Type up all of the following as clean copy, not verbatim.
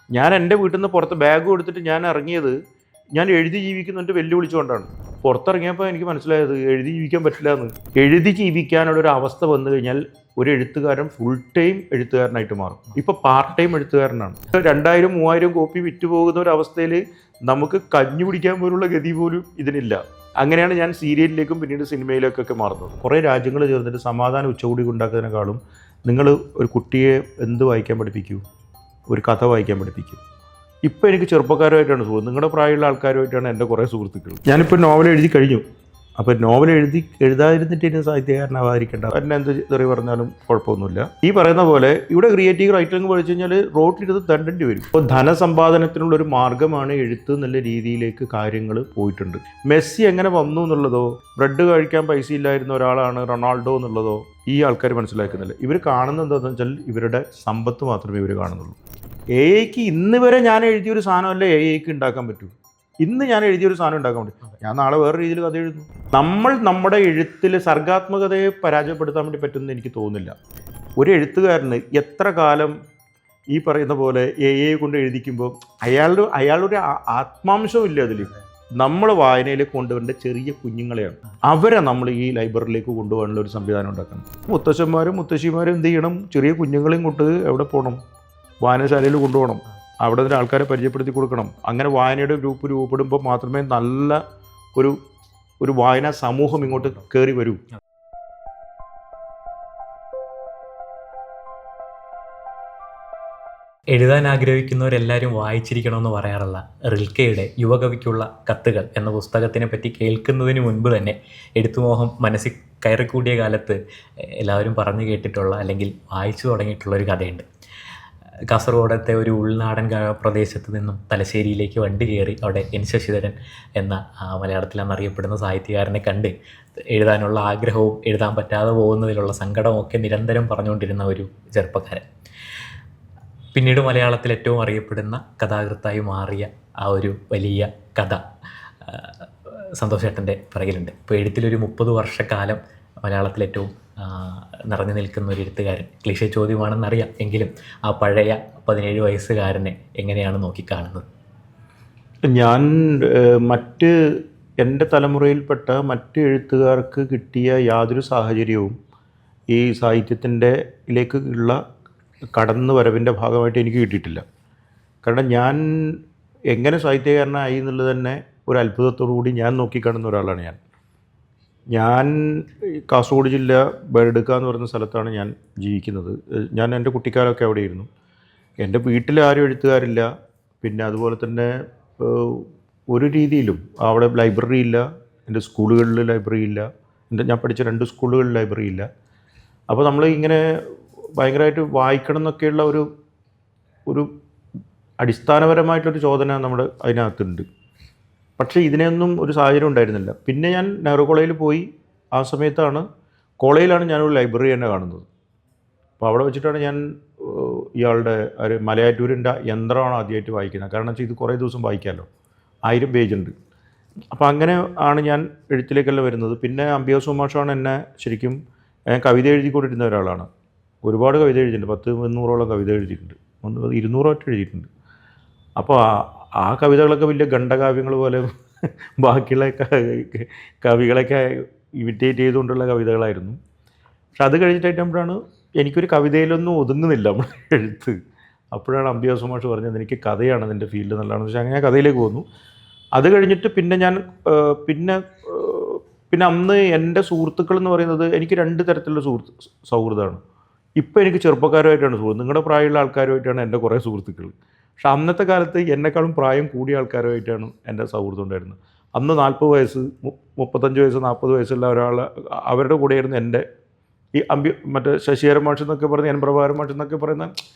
ഞാൻ എൻ്റെ വീട്ടിൽ നിന്ന് പുറത്ത് ബാഗ് കൊടുത്തിട്ട് ഞാൻ ഇറങ്ങിയത് ഞാൻ എഴുതി ജീവിക്കുന്നുണ്ട് വെല്ലുവിളിച്ചുകൊണ്ടാണ്. പുറത്തിറങ്ങിയപ്പോൾ എനിക്ക് മനസ്സിലായത് എഴുതി ജീവിക്കാൻ പറ്റില്ല എന്ന്. എഴുതി ജീവിക്കാനുള്ളൊരു അവസ്ഥ വന്നു കഴിഞ്ഞാൽ ഒരു എഴുത്തുകാരൻ ഫുൾ ടൈം എഴുത്തുകാരനായിട്ട് മാറും. ഇപ്പോൾ പാർട്ട് ടൈം എഴുത്തുകാരനാണ്. 2000-3000 കോപ്പി വിറ്റ് പോകുന്ന ഒരു അവസ്ഥയിൽ നമുക്ക് കഞ്ഞി പിടിക്കാൻ പോലുള്ള ഗതി പോലും ഇതിനില്ല. അങ്ങനെയാണ് ഞാൻ സീരിയലിലേക്കും പിന്നീട് സിനിമയിലേക്കൊക്കെ മാറുന്നത്. കുറേ രാജ്യങ്ങൾ ചേർന്നിട്ട് സമാധാന ഉച്ചകോടി ഉണ്ടാക്കുന്നതിനേക്കാളും നിങ്ങൾ ഒരു കുട്ടിയെ എന്ത് വായിക്കാൻ പഠിപ്പിക്കൂ, ഒരു കഥ വായിക്കാൻ പഠിപ്പിക്കും. ഇപ്പോൾ എനിക്ക് ചെറുപ്പക്കാരുമായിട്ടാണ് സുഹൃത്ത്, നിങ്ങളുടെ പ്രായമുള്ള ആൾക്കാരുമായിട്ടാണ് എൻ്റെ കുറേ സുഹൃത്തുക്കൾ. ഞാനിപ്പോൾ നോവൽ എഴുതി കഴിഞ്ഞു. അപ്പോൾ നോവൽ എഴുതാതിരുന്നിട്ട് ഇനി സാഹിത്യകാരനാവാതിരിക്കേണ്ട, എന്നെ എന്ത് തെറി പറഞ്ഞാലും കുഴപ്പമൊന്നുമില്ല. ഈ പറയുന്ന പോലെ ഇവിടെ ക്രിയേറ്റീവ് റൈറ്റിംഗ് പഠിച്ചു കഴിഞ്ഞാൽ റോട്ടിലിരുന്ന് തണ്ടേണ്ടി വരും. അപ്പോൾ ധനസമ്പാദനത്തിനുള്ളൊരു മാർഗ്ഗമാണ് എഴുത്ത് എന്നുള്ള രീതിയിലേക്ക് കാര്യങ്ങൾ പോയിട്ടുണ്ട്. മെസ്സി എങ്ങനെ വന്നു എന്നുള്ളതോ, ബ്രെഡ് കഴിക്കാൻ പൈസ ഇല്ലായിരുന്ന ഒരാളാണ് റൊണാൾഡോ എന്നുള്ളതോ ഈ ആൾക്കാർ മനസ്സിലാക്കുന്നില്ല. ഇവർ കാണുന്നത് എന്താണെന്ന് വെച്ചാൽ ഇവരുടെ സമ്പത്ത് മാത്രമേ ഇവർ കാണുന്നുള്ളൂ. ഐക്ക് ഇന്ന് വരെ ഞാൻ എഴുതിയൊരു സാധനമല്ല ഐക്ക് ഉണ്ടാക്കാൻ പറ്റൂ. ഇന്ന് ഞാൻ എഴുതിയൊരു സാധനം ഉണ്ടാക്കാൻ പറ്റും, ഞാൻ നാളെ വേറെ രീതിയിൽ കഥ എഴുതുന്നു. നമ്മൾ നമ്മുടെ എഴുത്തിൽ സർഗാത്മകതയെ പരാജയപ്പെടുത്താൻ വേണ്ടി പറ്റുമെന്ന് എനിക്ക് തോന്നുന്നില്ല. ഒരു എഴുത്തുകാരന് എത്ര കാലം ഈ പറയുന്ന പോലെ കൊണ്ട് എഴുതിക്കുമ്പോൾ അയാളുടെ ആത്മാംശവും ഇല്ല അതിൽ. നമ്മൾ വായനയിലേക്ക് കൊണ്ടുവരേണ്ട ചെറിയ കുഞ്ഞുങ്ങളെയാണ്, അവരെ നമ്മൾ ഈ ലൈബ്രറിയിലേക്ക് കൊണ്ടുപോകാനുള്ള ഒരു സംവിധാനം ഉണ്ടാക്കണം. മുത്തശ്ശന്മാരും മുത്തശ്ശിമാരും എന്ത് ചെയ്യണം, ചെറിയ കുഞ്ഞുങ്ങളെയും കൊണ്ട് എവിടെ പോകണം, വായനശാലയിൽ കൊണ്ടുപോകണം, അവിടെ നിന്ന് ആൾക്കാരെ പരിചയപ്പെടുത്തി കൊടുക്കണം. അങ്ങനെ വായനയുടെ ഗ്രൂപ്പ് രൂപപ്പെടുമ്പോൾ മാത്രമേ നല്ല ഒരു വായനാ സമൂഹം ഇങ്ങോട്ട് കയറി വരൂ. എഴുതാൻ ആഗ്രഹിക്കുന്നവരെല്ലാവരും വായിച്ചിരിക്കണമെന്ന് പറയാറുള്ള റിൽക്കെയുടെ യുവകവിക്കുള്ള കത്തുകൾ എന്ന പുസ്തകത്തിനെ പറ്റി കേൾക്കുന്നതിന് മുൻപ് തന്നെ എഴുത്തുമോഹം മനസ്സിൽ കയറിക്കൂടിയ കാലത്ത് എല്ലാവരും പറഞ്ഞു കേട്ടിട്ടുള്ള അല്ലെങ്കിൽ വായിച്ചു തുടങ്ങിയിട്ടുള്ളൊരു കഥയുണ്ട്. കാസർഗോഡത്തെ ഒരു ഉൾനാടൻ പ്രദേശത്ത് നിന്നും തലശ്ശേരിയിലേക്ക് വണ്ടി കയറി അവിടെ എൻ ശശിധരൻ എന്ന മലയാളത്തിൽ എന്നറിയപ്പെടുന്ന സാഹിത്യകാരനെ കണ്ട് എഴുതാനുള്ള ആഗ്രഹവും എഴുതാൻ പറ്റാതെ പോകുന്നതിലുള്ള സങ്കടവും ഒക്കെ നിരന്തരം പറഞ്ഞുകൊണ്ടിരുന്ന ഒരു ചെറുപ്പക്കാരൻ. പിന്നീട് മലയാളത്തിൽ ഏറ്റവും അറിയപ്പെടുന്ന കഥാകൃത്തായി മാറിയ ആ ഒരു വലിയ കഥ സന്തോഷേട്ടൻ്റെ പിറകിലുണ്ട്. ഇപ്പോൾ എഴുത്തിലൊരു 30 വർഷക്കാലം മലയാളത്തിൽ ഏറ്റവും നിറഞ്ഞു നിൽക്കുന്ന ഒരു എഴുത്തുകാരൻ. ക്ലിഷേ ചോദ്യമാണെന്നറിയാം, എങ്കിലും ആ പഴയ 17 വയസ്സുകാരനെ എങ്ങനെയാണ് നോക്കിക്കാണുന്നത്? ഞാൻ എൻ്റെ തലമുറയിൽപ്പെട്ട മറ്റ് എഴുത്തുകാർക്ക് കിട്ടിയ യാതൊരു സാഹചര്യവും ഈ സാഹിത്യത്തിൻ്റെയിലേക്ക് ഉള്ള കടന്നു വരവിൻ്റെ ഭാഗമായിട്ട് എനിക്ക് കിട്ടിയിട്ടില്ല. കാരണം ഞാൻ എങ്ങനെ സാഹിത്യകാരനായി എന്നുള്ളത് തന്നെ ഒരു അത്ഭുതത്തോടു കൂടി ഞാൻ നോക്കിക്കാണുന്ന ഒരാളാണ്. ഞാൻ കാസർഗോഡ് ജില്ല ബേഡെടുക്ക എന്ന് പറയുന്ന സ്ഥലത്താണ് ഞാൻ ജീവിക്കുന്നത്. ഞാൻ എൻ്റെ കുട്ടിക്കാലമൊക്കെ അവിടെയായിരുന്നു. എൻ്റെ വീട്ടിൽ ആരും എഴുത്തുകാരില്ല. പിന്നെ അതുപോലെ തന്നെ ഒരു രീതിയിലും അവിടെ ലൈബ്രറി ഇല്ല. എൻ്റെ സ്കൂളുകളിൽ ലൈബ്രറി ഇല്ല. ഞാൻ പഠിച്ച 2 സ്കൂളുകളിൽ ലൈബ്രറി ഇല്ല. അപ്പോൾ നമ്മൾ ഇങ്ങനെ ഭയങ്കരമായിട്ട് വായിക്കണം എന്നൊക്കെയുള്ള ഒരു അടിസ്ഥാനപരമായിട്ടൊരു ചോദന നമ്മുടെ അതിനകത്തുണ്ട്. പക്ഷേ ഇതിനൊന്നും ഒരു സാഹചര്യം ഉണ്ടായിരുന്നില്ല. പിന്നെ ഞാൻ നെഹ്റു കോളേജിൽ പോയി. ആ സമയത്താണ് കോളേജിലാണ് ഞാനൊരു ലൈബ്രറി തന്നെ കാണുന്നത്. അപ്പോൾ അവിടെ വെച്ചിട്ടാണ് ഞാൻ ഇയാളുടെ ഒരു മലയാറ്റൂരിൻ്റെ യന്ത്രമാണ് ആദ്യമായിട്ട് വായിക്കുന്നത്. കാരണം വെച്ചാൽ ഇത് കുറേ ദിവസം വായിക്കാമല്ലോ, 1000 പേജുണ്ട്. അപ്പോൾ അങ്ങനെ ആണ് ഞാൻ എഴുത്തിലേക്കെല്ലാം വരുന്നത്. പിന്നെ അംബിയാസ് സുമാഷാണ് എന്നെ ശരിക്കും, ഞാൻ കവിത എഴുതിക്കൊണ്ടിരുന്ന ഒരാളാണ്. ഒരുപാട് കവിത എഴുതിയിട്ടുണ്ട്, 10-300ഓളം കവിത എഴുതിയിട്ടുണ്ട്, 200 എഴുതിയിട്ടുണ്ട്. അപ്പോൾ ആ കവിതകളൊക്കെ വലിയ ഖണ്ഡകാവ്യങ്ങൾ പോലെ ബാക്കിയുള്ള കവികളൊക്കെ ഇമിറ്റേറ്റ് ചെയ്തുകൊണ്ടുള്ള കവിതകളായിരുന്നു. പക്ഷെ അത് കഴിഞ്ഞിട്ടായിട്ടാകുമ്പോഴാണ് എനിക്കൊരു കവിതയിലൊന്നും ഒതുങ്ങുന്നില്ല നമ്മൾ എഴുത്ത്. അപ്പോഴാണ് അംബിയാസ് സുമാഷ് പറഞ്ഞത് എനിക്ക് കഥയാണ് നിൻ്റെ ഫീൽഡ് നല്ലതാണെന്ന് വെച്ചാൽ അങ്ങനെ കഥയിലേക്ക് പോന്നു. അത് കഴിഞ്ഞിട്ട് പിന്നെ ഞാൻ പിന്നെ അന്ന് എൻ്റെ സുഹൃത്തുക്കൾ എന്ന് പറയുന്നത് എനിക്ക് 2 തരത്തിലുള്ള സൗഹൃദമാണ്. ഇപ്പോൾ എനിക്ക് ചെറുപ്പക്കാരുമായിട്ടാണ് സുഹൃത്ത്, നിങ്ങളുടെ പ്രായമുള്ള ആൾക്കാരുമായിട്ടാണ് എൻ്റെ കുറേ സുഹൃത്തുക്കൾ. പക്ഷെ അന്നത്തെ കാലത്ത് എന്നെക്കാളും പ്രായം കൂടിയ ആൾക്കാരുമായിട്ടാണ് എൻ്റെ സൗഹൃദം ഉണ്ടായിരുന്നത്. അന്ന് 40 വയസ്സ് 35 വയസ്സ് 40 വയസ്സുള്ള ഒരാൾ, അവരുടെ കൂടെയായിരുന്നു എൻ്റെ ഈ മറ്റേ ശശിധരൻ മാഷ് എന്നൊക്കെ പറയുന്ന, എൻ പ്രഭാകരൻ മാഷ് എന്നൊക്കെ പറയുന്ന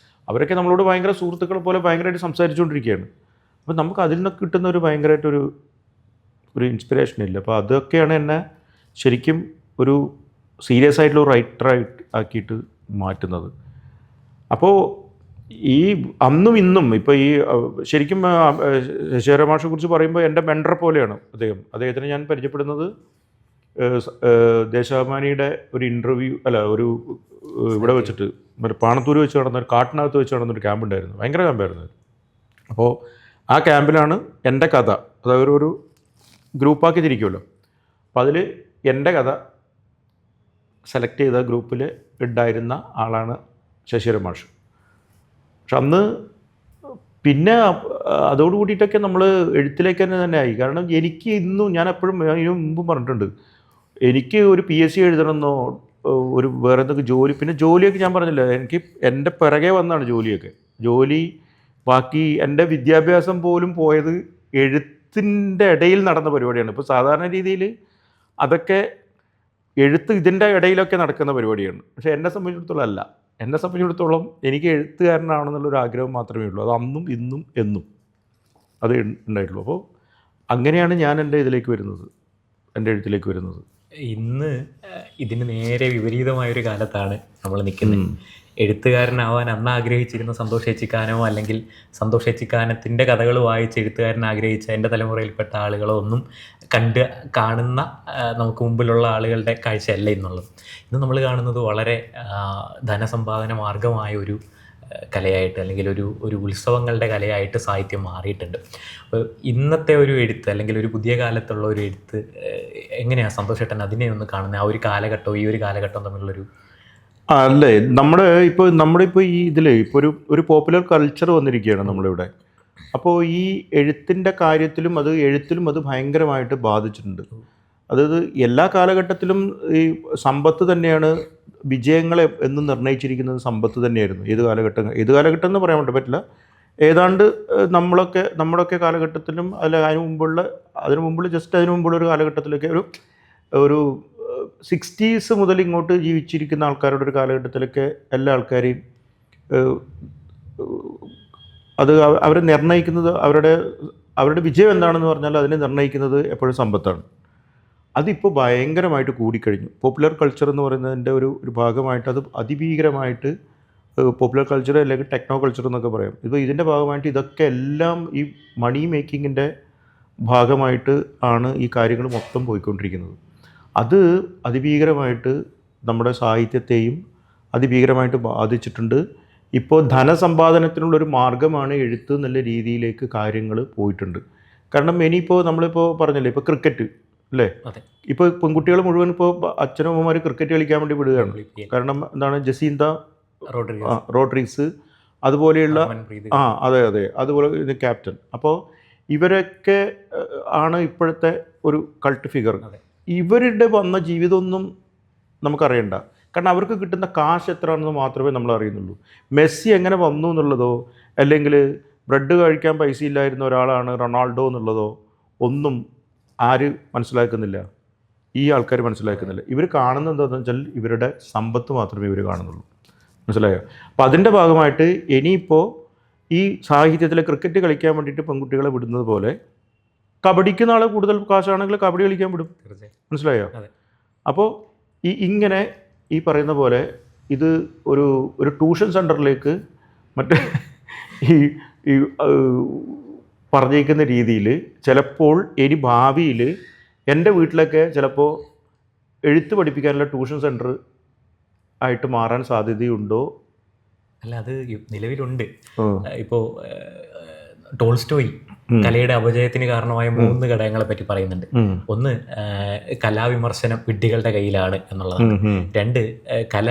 അവരൊക്കെ നമ്മളോട് ഭയങ്കര സുഹൃത്തുക്കളെ പോലെ ഭയങ്കരമായിട്ട് സംസാരിച്ചുകൊണ്ടിരിക്കുകയാണ്. അപ്പോൾ നമുക്ക് അതിൽ നിന്നൊക്കെ കിട്ടുന്ന ഒരു ഭയങ്കരമായിട്ടൊരു ഇൻസ്പിറേഷൻ ഇല്ല. അപ്പോൾ അതൊക്കെയാണ് എന്നെ ശരിക്കും ഒരു സീരിയസ് ആയിട്ടുള്ള റൈറ്ററായിട്ട് ആക്കിയിട്ട് മാറ്റുന്നത്. അപ്പോൾ ഈ അന്നും ഇന്നും ഇപ്പോൾ ഈ ശരിക്കും ശശിധരൻ മാഷിനെ കുറിച്ച് പറയുമ്പോൾ എൻ്റെ മെൻറ്റർ പോലെയാണ് അദ്ദേഹത്തിന് ഞാൻ പരിചയപ്പെടുന്നത് ദേശാഭിമാനിയുടെ ഒരു ഇൻ്റർവ്യൂ ഇവിടെ വെച്ചിട്ട് പാണത്തൂർ വെച്ച് നടന്ന ഒരു കാട്ടിനകത്ത് വെച്ച് നടന്നൊരു ക്യാമ്പ് ഉണ്ടായിരുന്നു. ഭയങ്കര ക്യാമ്പായിരുന്നു. അപ്പോൾ ആ ക്യാമ്പിലാണ് എൻ്റെ കഥ, അതായത് ഒരു ഗ്രൂപ്പാക്കി തിരിക്കുമല്ലോ. അപ്പോൾ അതിൽ എൻ്റെ കഥ സെലക്ട് ചെയ്ത ഗ്രൂപ്പിൽ ഉണ്ടായിരുന്ന ആളാണ് ശശിധരൻ മാഷ്. പക്ഷെ അന്ന് പിന്നെ അതോട് കൂടിയിട്ടൊക്കെ നമ്മൾ എഴുത്തിലേക്ക് തന്നെ ആയി. കാരണം എനിക്ക് ഇന്നും, ഞാൻ എപ്പോഴും ഇതിനു മുമ്പും പറഞ്ഞിട്ടുണ്ട്, എനിക്ക് ഒരു PSC എഴുതണമെന്നോ ഒരു വേറെ എന്തെങ്കിലും ജോലി, പിന്നെ ജോലിയൊക്കെ ഞാൻ പറഞ്ഞില്ല, എനിക്ക് എൻ്റെ പിറകെ വന്നാണ് ജോലിയൊക്കെ. ജോലി ബാക്കി എൻ്റെ വിദ്യാഭ്യാസം പോലും പോയത് എഴുത്തിൻ്റെ ഇടയിൽ നടന്ന പരിപാടിയാണ്. ഇപ്പോൾ സാധാരണ രീതിയിൽ അതൊക്കെ എഴുത്ത് ഇതിൻ്റെ ഇടയിലൊക്കെ നടക്കുന്ന പരിപാടിയാണ്. പക്ഷേ എന്നെ സംബന്ധിച്ചിടത്തോളം അല്ല. എന്നെ സംബന്ധിച്ചിടത്തോളം എനിക്ക് എഴുത്തുകാരനാണെന്നുള്ളൊരു ആഗ്രഹം മാത്രമേ ഉള്ളൂ. അത് അന്നും ഇന്നും എന്നും അത് ഉണ്ടായിട്ടുള്ളൂ. അപ്പോൾ അങ്ങനെയാണ് ഞാൻ എൻ്റെ ഇതിലേക്ക് വരുന്നത്, എൻ്റെ എഴുത്തിലേക്ക് വരുന്നത്. ഇന്ന് ഇതിന് നേരെ വിപരീതമായൊരു കാലത്താണ് നമ്മൾ നിൽക്കുന്നത്. എഴുത്തുകാരനാവാൻ അന്ന് ആഗ്രഹിച്ചിരുന്ന സന്തോഷ് ഏച്ചിക്കാനോ അല്ലെങ്കിൽ സന്തോഷ് ഏച്ചിക്കാനത്തിൻ്റെ കഥകൾ വായിച്ച് എഴുത്തുകാരൻ ആഗ്രഹിച്ച എൻ്റെ തലമുറയിൽപ്പെട്ട ആളുകളോ ഒന്നും കാണുന്ന നമുക്ക് മുമ്പിലുള്ള ആളുകളുടെ കാഴ്ചയല്ല ഇന്നുള്ളത്. ഇന്ന് നമ്മൾ കാണുന്നത് വളരെ ധനസമ്പാദന മാർഗമായ ഒരു കലയായിട്ട് അല്ലെങ്കിൽ ഒരു ഉത്സവങ്ങളുടെ കലയായിട്ട് സാഹിത്യം മാറിയിട്ടുണ്ട്. അപ്പോൾ ഇന്നത്തെ ഒരു എഴുത്ത് അല്ലെങ്കിൽ ഒരു പുതിയ കാലത്തുള്ള ഒരു എഴുത്ത് എങ്ങനെയാണ് സന്തോഷ് ഏട്ടൻ അതിനെ ഒന്ന് കാണുന്നത്? ആ ഒരു കാലഘട്ടവും ഈ ഒരു കാലഘട്ടവും തമ്മിലുള്ളൊരു അല്ലേ, നമ്മുടെ ഇപ്പോൾ ഈ ഇതിൽ ഇപ്പോൾ ഒരു പോപ്പുലർ കൾച്ചർ വന്നിരിക്കുകയാണ് നമ്മളിവിടെ. അപ്പോൾ ഈ എഴുത്തിൻ്റെ കാര്യത്തിലും എഴുത്തിലും അത് ഭയങ്കരമായിട്ട് ബാധിച്ചിട്ടുണ്ട്. അതായത് എല്ലാ കാലഘട്ടത്തിലും ഈ സമ്പത്ത് തന്നെയാണ് വിജയങ്ങളെ എന്ന് നിർണ്ണയിച്ചിരിക്കുന്നത്. സമ്പത്ത് തന്നെയായിരുന്നു ഏത് കാലഘട്ടം എന്ന് പറയാൻ പറ്റില്ല. ഏതാണ്ട് നമ്മുടെയൊക്കെ കാലഘട്ടത്തിലും അതിനു മുമ്പുള്ള ഒരു കാലഘട്ടത്തിലൊക്കെ ഒരു 60s മുതൽ ഇങ്ങോട്ട് ജീവിച്ചിരിക്കുന്ന ആൾക്കാരുടെ ഒരു കാലഘട്ടത്തിലൊക്കെ എല്ലാ ആൾക്കാരെയും അത് അവരെ നിർണ്ണയിക്കുന്നത്, അവരുടെ വിജയം എന്താണെന്ന് പറഞ്ഞാൽ അതിനെ നിർണ്ണയിക്കുന്നത് എപ്പോഴും സമ്പത്താണ്. അതിപ്പോൾ ഭയങ്കരമായിട്ട് കൂടിക്കഴിഞ്ഞു. പോപ്പുലർ കൾച്ചർ എന്ന് പറയുന്നതിൻ്റെ ഒരു ഭാഗമായിട്ട് അത് അതിഭീകരമായിട്ട്, പോപ്പുലർ കൾച്ചർ അല്ലെങ്കിൽ ടെക്നോ കൾച്ചർ എന്നൊക്കെ പറയാം. ഇപ്പോൾ ഇതിൻ്റെ ഭാഗമായിട്ട് ഇതൊക്കെ എല്ലാം ഈ മണി മേക്കിങ്ങിൻ്റെ ഭാഗമായിട്ട് ആണ് ഈ കാര്യങ്ങൾ മൊത്തം പോയിക്കൊണ്ടിരിക്കുന്നത്. അത് അതിഭീകരമായിട്ട് നമ്മുടെ സാഹിത്യത്തെയും അതിഭീകരമായിട്ട് ബാധിച്ചിട്ടുണ്ട്. ഇപ്പോൾ ധനസമ്പാദനത്തിനുള്ളൊരു മാർഗ്ഗമാണ് എഴുത്ത് എന്നുള്ള രീതിയിലേക്ക് കാര്യങ്ങൾ പോയിട്ടുണ്ട്. കാരണം ഇനിയിപ്പോൾ നമ്മളിപ്പോൾ പറഞ്ഞില്ലേ, ഇപ്പോൾ ക്രിക്കറ്റ് അല്ലേ, ഇപ്പോൾ പെൺകുട്ടികൾ മുഴുവൻ ഇപ്പോൾ അച്ഛനമ്മമാർ ക്രിക്കറ്റ് കളിക്കാൻ വേണ്ടി വിടുകയാണ്. കാരണം എന്താണ്, ജസീന്ത റോഡ്രിഗ്സ് അതുപോലെയുള്ള അതെ അതുപോലെ ക്യാപ്റ്റൻ. അപ്പോൾ ഇവരൊക്കെ ആണ് ഇപ്പോഴത്തെ ഒരു കൾട്ട് ഫിഗർ. ഇവരുടെ വന്ന ജീവിതമൊന്നും നമുക്കറിയണ്ട. കാരണം അവർക്ക് കിട്ടുന്ന കാശ് എത്രയാണെന്ന് മാത്രമേ നമ്മൾ അറിയുന്നുള്ളൂ. മെസ്സി എങ്ങനെ വന്നു എന്നുള്ളതോ അല്ലെങ്കിൽ ബ്രെഡ് കഴിക്കാൻ പൈസ ഇല്ലായിരുന്ന ഒരാളാണ് റൊണാൾഡോ എന്നുള്ളതോ ഒന്നും ആര് മനസ്സിലാക്കുന്നില്ല. ഈ ആൾക്കാർ മനസ്സിലാക്കുന്നില്ല. ഇവർ കാണുന്നത് എന്താണെന്ന് വെച്ചാൽ ഇവരുടെ സമ്പത്ത് മാത്രമേ ഇവർ കാണുന്നുള്ളൂ. മനസ്സിലായോ? അപ്പോൾ അതിൻ്റെ ഭാഗമായിട്ട് ഇനിയിപ്പോൾ ഈ സാഹിത്യത്തിലെ ക്രിക്കറ്റ് കളിക്കാൻ വേണ്ടിയിട്ട് പെൺകുട്ടികളെ വിടുന്നത് പോലെ കബഡിക്ക് നാളെ കൂടുതൽ കാശാണെങ്കിൽ കബഡി കളിക്കാൻ വിടും. മനസ്സിലായോ? അപ്പോൾ ഇങ്ങനെ ഈ പറയുന്ന പോലെ ഇത് ഒരു ട്യൂഷൻ സെൻറ്ററിലേക്ക് മറ്റേ ഈ പറഞ്ഞേക്കുന്ന രീതിയിൽ ചിലപ്പോൾ ഇനി ഭാവിയിൽ എൻ്റെ വീട്ടിലൊക്കെ ചിലപ്പോൾ എഴുത്ത് പഠിപ്പിക്കാനുള്ള ട്യൂഷൻ സെൻറ്റർ ആയിട്ട് മാറാൻ സാധ്യതയുണ്ടോ? അല്ല, അത് നിലവിലുണ്ട്. ഇപ്പോൾ ടോൾസ്റ്റോയ് കലയുടെ അപജയത്തിന് കാരണമായ 3 ഘടകങ്ങളെ പറ്റി പറയുന്നുണ്ട്. ഒന്ന്, കലാവിമർശനം വിഡ്ഢികളുടെ കയ്യിലാണ് എന്നുള്ളതാണ്. 2, കല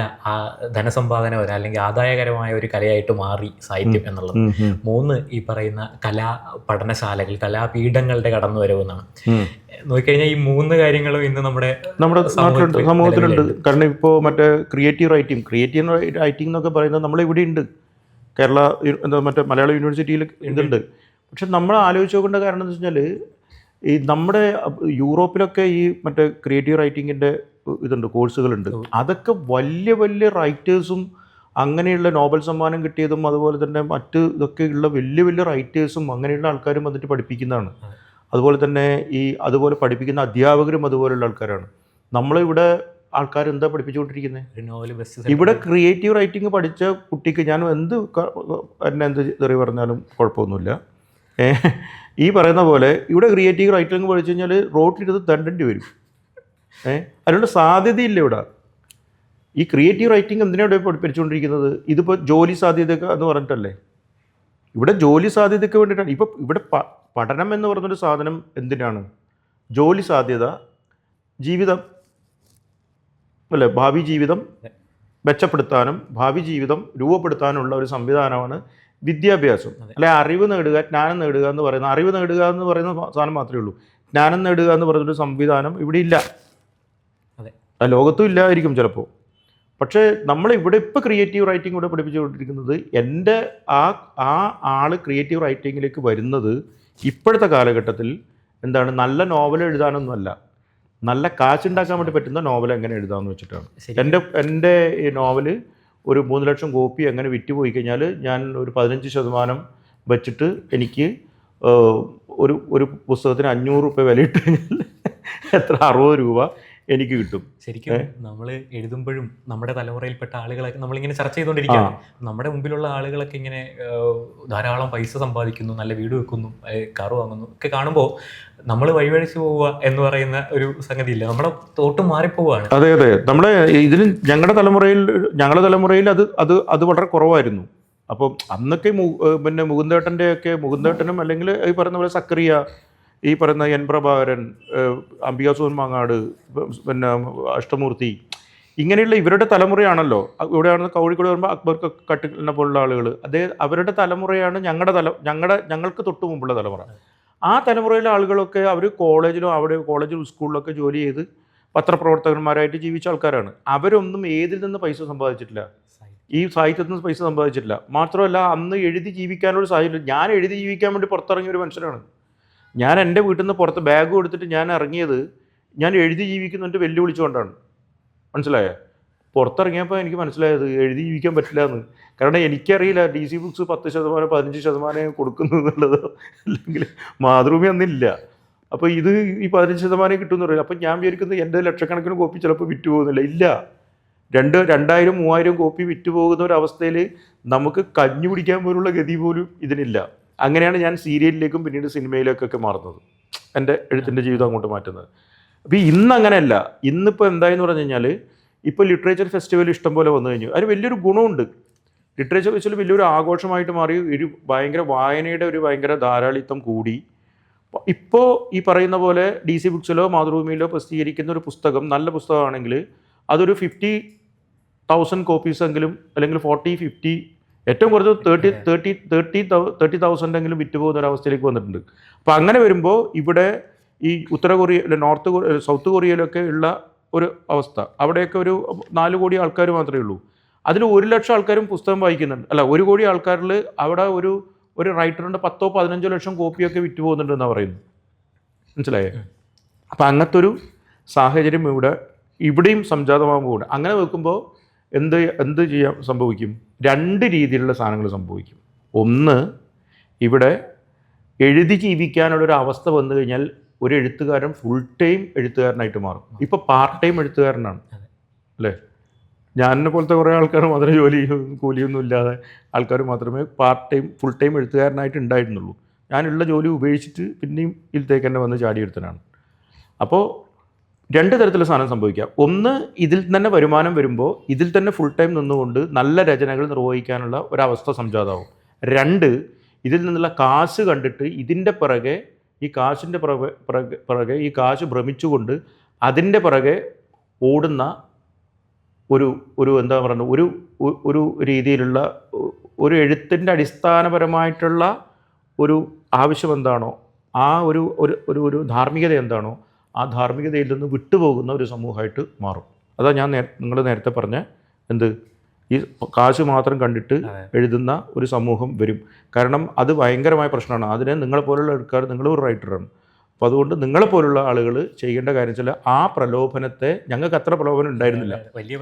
ധനസമ്പാദന അല്ലെങ്കിൽ ആദായകരമായ ഒരു കലയായിട്ട് മാറി സാഹിത്യം എന്നുള്ളത്. 3, ഈ പറയുന്ന കലാ പഠനശാലകൾ, കലാപീഠങ്ങളുടെ കടന്നുവരവെന്നാണ്. നോക്കിക്കഴിഞ്ഞാൽ ഈ 3 കാര്യങ്ങളും ഇന്ന് നമ്മുടെ സമൂഹത്തിലുണ്ട്. കാരണം ഇപ്പോൾ മറ്റേ ക്രിയേറ്റീവ് റൈറ്റിംഗ് എന്നൊക്കെ പറയുന്നത് നമ്മളിവിടെ ഉണ്ട്. കേരള മറ്റേ മലയാളം യൂണിവേഴ്സിറ്റിയിൽ ഇതുണ്ട്. പക്ഷെ നമ്മൾ ആലോചിച്ച് നോക്കേണ്ട കാരണം എന്ന് വെച്ച് കഴിഞ്ഞാൽ ഈ നമ്മുടെ യൂറോപ്പിലൊക്കെ ഈ മറ്റേ ക്രിയേറ്റീവ് റൈറ്റിങ്ങിൻ്റെ ഇതുണ്ട്, കോഴ്സുകളുണ്ട്. അതൊക്കെ വലിയ വലിയ റൈറ്റേഴ്സും അങ്ങനെയുള്ള നോബൽ സമ്മാനം കിട്ടിയതും അതുപോലെ തന്നെ മറ്റ് ഇതൊക്കെ ഉള്ള വലിയ വലിയ റൈറ്റേഴ്സും അങ്ങനെയുള്ള ആൾക്കാരും വന്നിട്ട് പഠിപ്പിക്കുന്നതാണ്. അതുപോലെ തന്നെ അതുപോലെ പഠിപ്പിക്കുന്ന അധ്യാപകരും അതുപോലെയുള്ള ആൾക്കാരാണ്. നമ്മളിവിടെ ആൾക്കാർ എന്താ പഠിപ്പിച്ചുകൊണ്ടിരിക്കുന്നത്? ഇവിടെ ക്രിയേറ്റീവ് റൈറ്റിംഗ് പഠിച്ച കുട്ടിക്ക് ഞാൻ എന്ത് തെറി പറഞ്ഞാലും കുഴപ്പമൊന്നുമില്ല. ഈ പറയുന്ന പോലെ ഇവിടെ ക്രിയേറ്റീവ് റൈറ്റിംഗ് പഠിച്ചു കഴിഞ്ഞാൽ റോട്ടിലിരുന്ന് തണ്ടേണ്ടി വരും. അതിനുള്ള സാധ്യതയില്ല ഇവിടെ. ഈ ക്രിയേറ്റീവ് റൈറ്റിംഗ് എന്തിനാണ് ഇവിടെ പഠിപ്പിച്ചുകൊണ്ടിരിക്കുന്നത്? ഇതിപ്പോൾ ജോലി സാധ്യത എന്ന് പറഞ്ഞിട്ടല്ലേ. ഇവിടെ ജോലി സാധ്യതയ്ക്ക് വേണ്ടിയിട്ടാണ്. ഇപ്പോൾ ഇവിടെ പഠനം എന്ന് പറഞ്ഞൊരു സാധനം എന്തിനാണ്? ജോലി സാധ്യത, ജീവിതം അല്ലേ, ഭാവി ജീവിതം മെച്ചപ്പെടുത്താനും ഭാവി ജീവിതം രൂപപ്പെടുത്താനുള്ള ഒരു സംവിധാനമാണ് വിദ്യാഭ്യാസം. അല്ലെ അറിവ് നേടുക, ജ്ഞാനം നേടുക എന്ന് പറയുന്ന, അറിവ് നേടുക എന്ന് പറയുന്ന സാധനം മാത്രമേ ഉള്ളൂ. ജ്ഞാനം നേടുക എന്ന് പറയുന്നൊരു സംവിധാനം ഇവിടെ ഇല്ല. ലോകത്തും ഇല്ലായിരിക്കും ചിലപ്പോൾ. പക്ഷേ നമ്മളിവിടെ ഇപ്പോൾ ക്രിയേറ്റീവ് റൈറ്റിംഗ് ഇവിടെ പഠിപ്പിച്ചുകൊണ്ടിരിക്കുന്നത്, എൻ്റെ ആ ആൾ ക്രിയേറ്റീവ് റൈറ്റിങ്ങിലേക്ക് വരുന്നത് ഇപ്പോഴത്തെ കാലഘട്ടത്തിൽ എന്താണ്, നല്ല നോവൽ എഴുതാനൊന്നുമല്ല, നല്ല കാശുണ്ടാക്കാൻ വേണ്ടി പറ്റുന്ന നോവൽ എങ്ങനെ എഴുതാമെന്ന് വെച്ചിട്ടാണ്. എൻ്റെ ഈ നോവൽ ഒരു 3 ലക്ഷം കോപ്പി എങ്ങനെ വിറ്റുപോയി കഴിഞ്ഞാൽ ഞാൻ ഒരു 15% വെച്ചിട്ട് എനിക്ക് ഒരു പുസ്തകത്തിന് 500 രൂപ വില ഇട്ട് കഴിഞ്ഞാൽ എത്ര 60 രൂപ എനിക്ക് കിട്ടും. ശരിക്കും നമ്മൾ എഴുതുമ്പോഴും നമ്മുടെ തലമുറയിൽപ്പെട്ട ആളുകളൊക്കെ നമ്മളിങ്ങനെ ചർച്ച ചെയ്തുകൊണ്ടിരിക്കുകയാണ്. നമ്മുടെ മുമ്പിലുള്ള ആളുകളൊക്കെ ഇങ്ങനെ ധാരാളം പൈസ സമ്പാദിക്കുന്നു, നല്ല വീട് വെക്കുന്നു, കാറ് വാങ്ങുന്നു ഒക്കെ കാണുമ്പോൾ നമ്മൾ വഴിവഴിച്ച് പോവുക എന്ന് പറയുന്ന ഒരു സംഗതി ഇല്ല, നമ്മുടെ തോട്ടും മാറിപ്പോവുകയാണ്. അതെ അതെ, നമ്മുടെ ഇതിന് ഞങ്ങളുടെ തലമുറയിൽ അത് വളരെ കുറവായിരുന്നു. അപ്പം അന്നൊക്കെ പിന്നെ മുകുന്ദേട്ടനും അല്ലെങ്കിൽ ഈ പറയുന്ന പോലെ സക്കറിയ, ഈ പറയുന്ന എൻ പ്രഭാകരൻ, അംബികാസുധൻ മാങ്ങാട്, പിന്നെ അഷ്ടമൂർത്തി, ഇങ്ങനെയുള്ള ഇവരുടെ തലമുറയാണല്ലോ. ഇവിടെയാണ് കോഴിക്കോട് വരുമ്പോൾ അക്ബർ കട്ടിലിനെ പോലുള്ള ആളുകൾ, അവരുടെ തലമുറയാണ് ഞങ്ങൾക്ക് തൊട്ട് മുമ്പുള്ള തലമുറ. ആ തലമുറയിലെ ആളുകളൊക്കെ അവർ കോളേജിലും സ്കൂളിലൊക്കെ ജോലി ചെയ്ത് പത്രപ്രവർത്തകന്മാരായിട്ട് ജീവിച്ച ആൾക്കാരാണ്. അവരൊന്നും ഏതിൽ നിന്ന് പൈസ സമ്പാദിച്ചിട്ടില്ല, ഈ സാഹിത്യത്തിൽ നിന്ന് പൈസ സമ്പാദിച്ചിട്ടില്ല. മാത്രമല്ല അന്ന് എഴുതി ജീവിക്കാനുള്ള സാഹചര്യം, ഞാൻ എഴുതി ജീവിക്കാൻ വേണ്ടി പുറത്തിറങ്ങിയ ഒരു മനുഷ്യനാണ്. ഞാൻ എൻ്റെ വീട്ടിൽ നിന്ന് പുറത്ത് ബാഗ് കൊടുത്തിട്ട് ഞാൻ ഇറങ്ങിയത് ഞാൻ എഴുതി ജീവിക്കുന്നതിൻ്റെ വെല്ലുവിളിച്ചുകൊണ്ടാണ്. മനസ്സിലായോ? പുറത്തിറങ്ങിയപ്പോൾ എനിക്ക് മനസ്സിലായത് എഴുതി ജീവിക്കാൻ പറ്റില്ല എന്ന്. കാരണം എനിക്കറിയില്ല DC ബുക്സ് 10% 15% കൊടുക്കുന്നു എന്നുള്ളത്, അല്ലെങ്കിൽ മാതൃഭൂമി അന്നില്ല. അപ്പോൾ ഇത് ഈ 15% കിട്ടുമെന്ന് പറയില്ല. അപ്പം ഞാൻ വിചാരിക്കുന്നത് എൻ്റെ ലക്ഷക്കണക്കിന് കോപ്പി ചിലപ്പോൾ വിറ്റ് പോകുന്നില്ല. ഇല്ല, 2000-3000 കോപ്പി വിറ്റ് പോകുന്ന ഒരവസ്ഥയിൽ നമുക്ക് കഞ്ഞു പിടിക്കാൻ പോലുള്ള ഗതി പോലും ഇതിനില്ല. അങ്ങനെയാണ് ഞാൻ സീരിയലിലേക്കും പിന്നീട് സിനിമയിലേക്കൊക്കെ മാറുന്നത്, എൻ്റെ എഴുത്തിൻ്റെ ജീവിതം അങ്ങോട്ട് മാറ്റുന്നത്. അപ്പോൾ ഇന്നങ്ങനെയല്ല. ഇന്നിപ്പോൾ എന്തായെന്ന് പറഞ്ഞു കഴിഞ്ഞാൽ, ഇപ്പോൾ ലിറ്ററേച്ചർ ഫെസ്റ്റിവൽ ഇഷ്ടം പോലെ വന്നു കഴിഞ്ഞു. അതിന് വലിയൊരു ഗുണമുണ്ട്. ലിറ്ററേച്ചർ ഫെസ്റ്റിവൽ വലിയൊരു ആഘോഷമായിട്ട് മാറി, ഭയങ്കര വായനയുടെ ഭയങ്കര ധാരാളിത്തം കൂടി. ഇപ്പോൾ ഈ പറയുന്ന പോലെ DC ബുക്സിലോ മാതൃഭൂമിയിലോ പ്രസിദ്ധീകരിക്കുന്ന ഒരു പുസ്തകം നല്ല പുസ്തകമാണെങ്കിൽ അതൊരു 50,000 കോപ്പീസെങ്കിലും, അല്ലെങ്കിൽ 40-50, ഏറ്റവും കുറച്ച് 30,000 വിറ്റുപോകുന്ന ഒരവസ്ഥയിലേക്ക് വന്നിട്ടുണ്ട്. അപ്പോൾ അങ്ങനെ വരുമ്പോൾ ഇവിടെ ഈ ഉത്തര കൊറിയ, സൗത്ത് കൊറിയയിലൊക്കെ ഉള്ള ഒരു അവസ്ഥ, അവിടെയൊക്കെ ഒരു 4 കോടി ആൾക്കാർ മാത്രമേ ഉള്ളൂ. അതിൽ 1 ലക്ഷം ആൾക്കാരും പുസ്തകം വായിക്കുന്നുണ്ട്. അല്ല, 1 കോടി ആൾക്കാരിൽ അവിടെ ഒരു റൈറ്ററിൻ്റെ 10-15 ലക്ഷം കോപ്പിയൊക്കെ വിറ്റുപോകുന്നുണ്ടെന്നാണ് പറയുന്നത്. മനസ്സിലായേ? അപ്പം അങ്ങനത്തെ ഒരു സാഹചര്യം ഇവിടെയും സംജാതമാകുമ്പോൾ, അങ്ങനെ വെക്കുമ്പോൾ എന്ത് സംഭവിക്കും? 2 രീതിയിലുള്ള സാധനങ്ങൾ സംഭവിക്കും. ഒന്ന്, ഇവിടെ എഴുതി ജീവിക്കാനുള്ളൊരു അവസ്ഥ വന്നു കഴിഞ്ഞാൽ ഒരു എഴുത്തുകാരൻ ഫുൾ ടൈം എഴുത്തുകാരനായിട്ട് മാറും. ഇപ്പോൾ പാർട്ട് ടൈം എഴുത്തുകാരനാണ് അല്ലേ? ഞാനെന്നെ പോലത്തെ കുറേ ആൾക്കാർ മാത്രമേ കൂലിയൊന്നും ഇല്ലാതെ ആൾക്കാർ മാത്രമേ ഫുൾ ടൈം എഴുത്തുകാരനായിട്ട് ഉണ്ടായിരുന്നുള്ളൂ. ഞാനുള്ള ജോലി ഉപേക്ഷിച്ചിട്ട് പിന്നെയും ഇതിലേക്ക് തന്നെ വന്ന് ചാടിയെടുത്തനാണ്. അപ്പോൾ 2 തരത്തിലുള്ള സാധനം സംഭവിക്കാം. ഒന്ന്, ഇതിൽ തന്നെ വരുമാനം വരുമ്പോൾ ഇതിൽ തന്നെ ഫുൾ ടൈം നിന്നുകൊണ്ട് നല്ല രചനകൾ നിർവഹിക്കാനുള്ള ഒരവസ്ഥ സംജാതമാവും. 2, ഇതിൽ നിന്നുള്ള കാശ് കണ്ടിട്ട് ഇതിൻ്റെ പിറകെ, ഈ കാശിൻ്റെ പിറകെ ഈ കാശ് ഭ്രമിച്ചുകൊണ്ട് അതിൻ്റെ പിറകെ ഓടുന്ന ഒരു എന്താ പറയുക, ഒരു രീതിയിലുള്ള ഒരു എഴുത്തിൻ്റെ അടിസ്ഥാനപരമായിട്ടുള്ള ഒരു ആവശ്യം എന്താണോ, ആ ഒരു ധാർമ്മികത എന്താണോ, ആ ധാർമ്മികതയിൽ നിന്ന് വിട്ടുപോകുന്ന ഒരു സമൂഹമായിട്ട് മാറും. അതാ ഞാൻ നിങ്ങൾ നേരത്തെ പറഞ്ഞ ഈ കാശ് മാത്രം കണ്ടിട്ട് എഴുതുന്ന ഒരു സമൂഹം വരും. കാരണം അത് ഭയങ്കരമായ പ്രശ്നമാണ്. അതിനെ നിങ്ങളെപ്പോലുള്ള ആൾക്കാർ, നിങ്ങളൊരു റൈറ്ററാണ്, അപ്പോൾ അതുകൊണ്ട് നിങ്ങളെപ്പോലുള്ള ആളുകൾ ചെയ്യേണ്ട കാര്യം വെച്ചാൽ ആ പ്രലോഭനത്തെ, ഞങ്ങൾക്ക് അത്ര പ്രലോഭനം ഉണ്ടായിരുന്നില്ല, വലിയ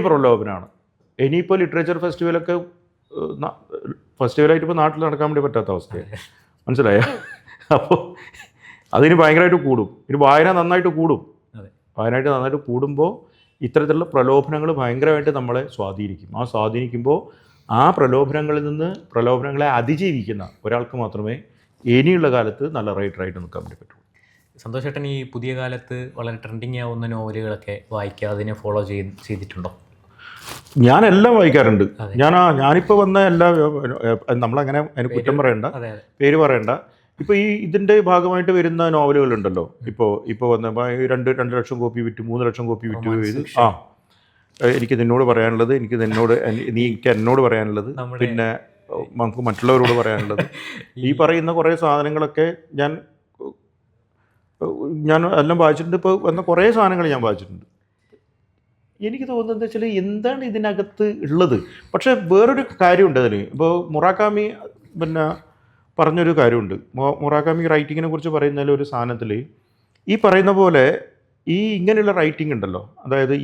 പ്രലോഭനമാണ്. ഇനിയിപ്പോൾ ലിറ്ററേച്ചർ ഫെസ്റ്റിവലായിട്ട് ഇപ്പോൾ നാട്ടിൽ നടക്കാൻ വേണ്ടി പറ്റാത്ത അവസ്ഥയാണ്. മനസ്സിലായോ? അപ്പോൾ അതിന് ഭയങ്കരമായിട്ട് കൂടും. ഇനി വായന നന്നായിട്ട് കൂടുമ്പോൾ ഇത്തരത്തിലുള്ള പ്രലോഭനങ്ങൾ ഭയങ്കരമായിട്ട് നമ്മളെ സ്വാധീനിക്കും. ആ സ്വാധീനിക്കുമ്പോൾ ആ പ്രലോഭനങ്ങളെ അതിജീവിക്കുന്ന ഒരാൾക്ക് മാത്രമേ ഇനിയുള്ള കാലത്ത് നല്ല റൈറ്ററായിട്ട് നിൽക്കാൻ വേണ്ടി പറ്റുള്ളൂ. സന്തോഷ് ചേട്ടൻ ഈ പുതിയ കാലത്ത് വളരെ ട്രെൻഡിങ് ആവുന്ന നോവലുകളൊക്കെ വായിക്കുക, അതിനെ ഫോളോ ചെയ്തിട്ടുണ്ടോ? ഞാനെല്ലാം വായിക്കാറുണ്ട്. അതെ. ഞാനിപ്പോൾ വന്ന എല്ലാ നമ്മളങ്ങനെ അതിന് കുറ്റം പറയണ്ട, അതെ പേര് പറയണ്ട. ഇപ്പോൾ ഇതിൻ്റെ ഭാഗമായിട്ട് വരുന്ന നോവലുകളുണ്ടല്ലോ, ഇപ്പോൾ വന്ന 2 ലക്ഷം കോപ്പി വിറ്റ്, 3 ലക്ഷം കോപ്പി വിറ്റ് ചെയ്ത്. എനിക്ക് നിന്നോട് പറയാനുള്ളത്, എനിക്ക് എന്നോട് പറയാനുള്ളത്, പിന്നെ നമുക്ക് മറ്റുള്ളവരോട് പറയാനുള്ളത്, ഈ പറയുന്ന കുറേ സാധനങ്ങളൊക്കെ ഞാൻ എല്ലാം വായിച്ചിട്ടുണ്ട്. ഇപ്പോൾ വന്ന കുറേ സാധനങ്ങൾ ഞാൻ വായിച്ചിട്ടുണ്ട്. എനിക്ക് തോന്നുന്നത് എന്താ വെച്ചാൽ എന്താണ് ഇതിനകത്ത് ഉള്ളത്. പക്ഷേ വേറൊരു കാര്യമുണ്ട് അതിന്. ഇപ്പോൾ മുറാക്കാമി പിന്നെ പറഞ്ഞൊരു കാര്യമുണ്ട്. മുറാക്കാമി റൈറ്റിങ്ങിനെ കുറിച്ച് പറയുന്നതിൽ ഒരു സാധനത്തിൽ ഈ പറയുന്ന പോലെ ഈ ഇങ്ങനെയുള്ള റൈറ്റിംഗ് ഉണ്ടല്ലോ, അതായത്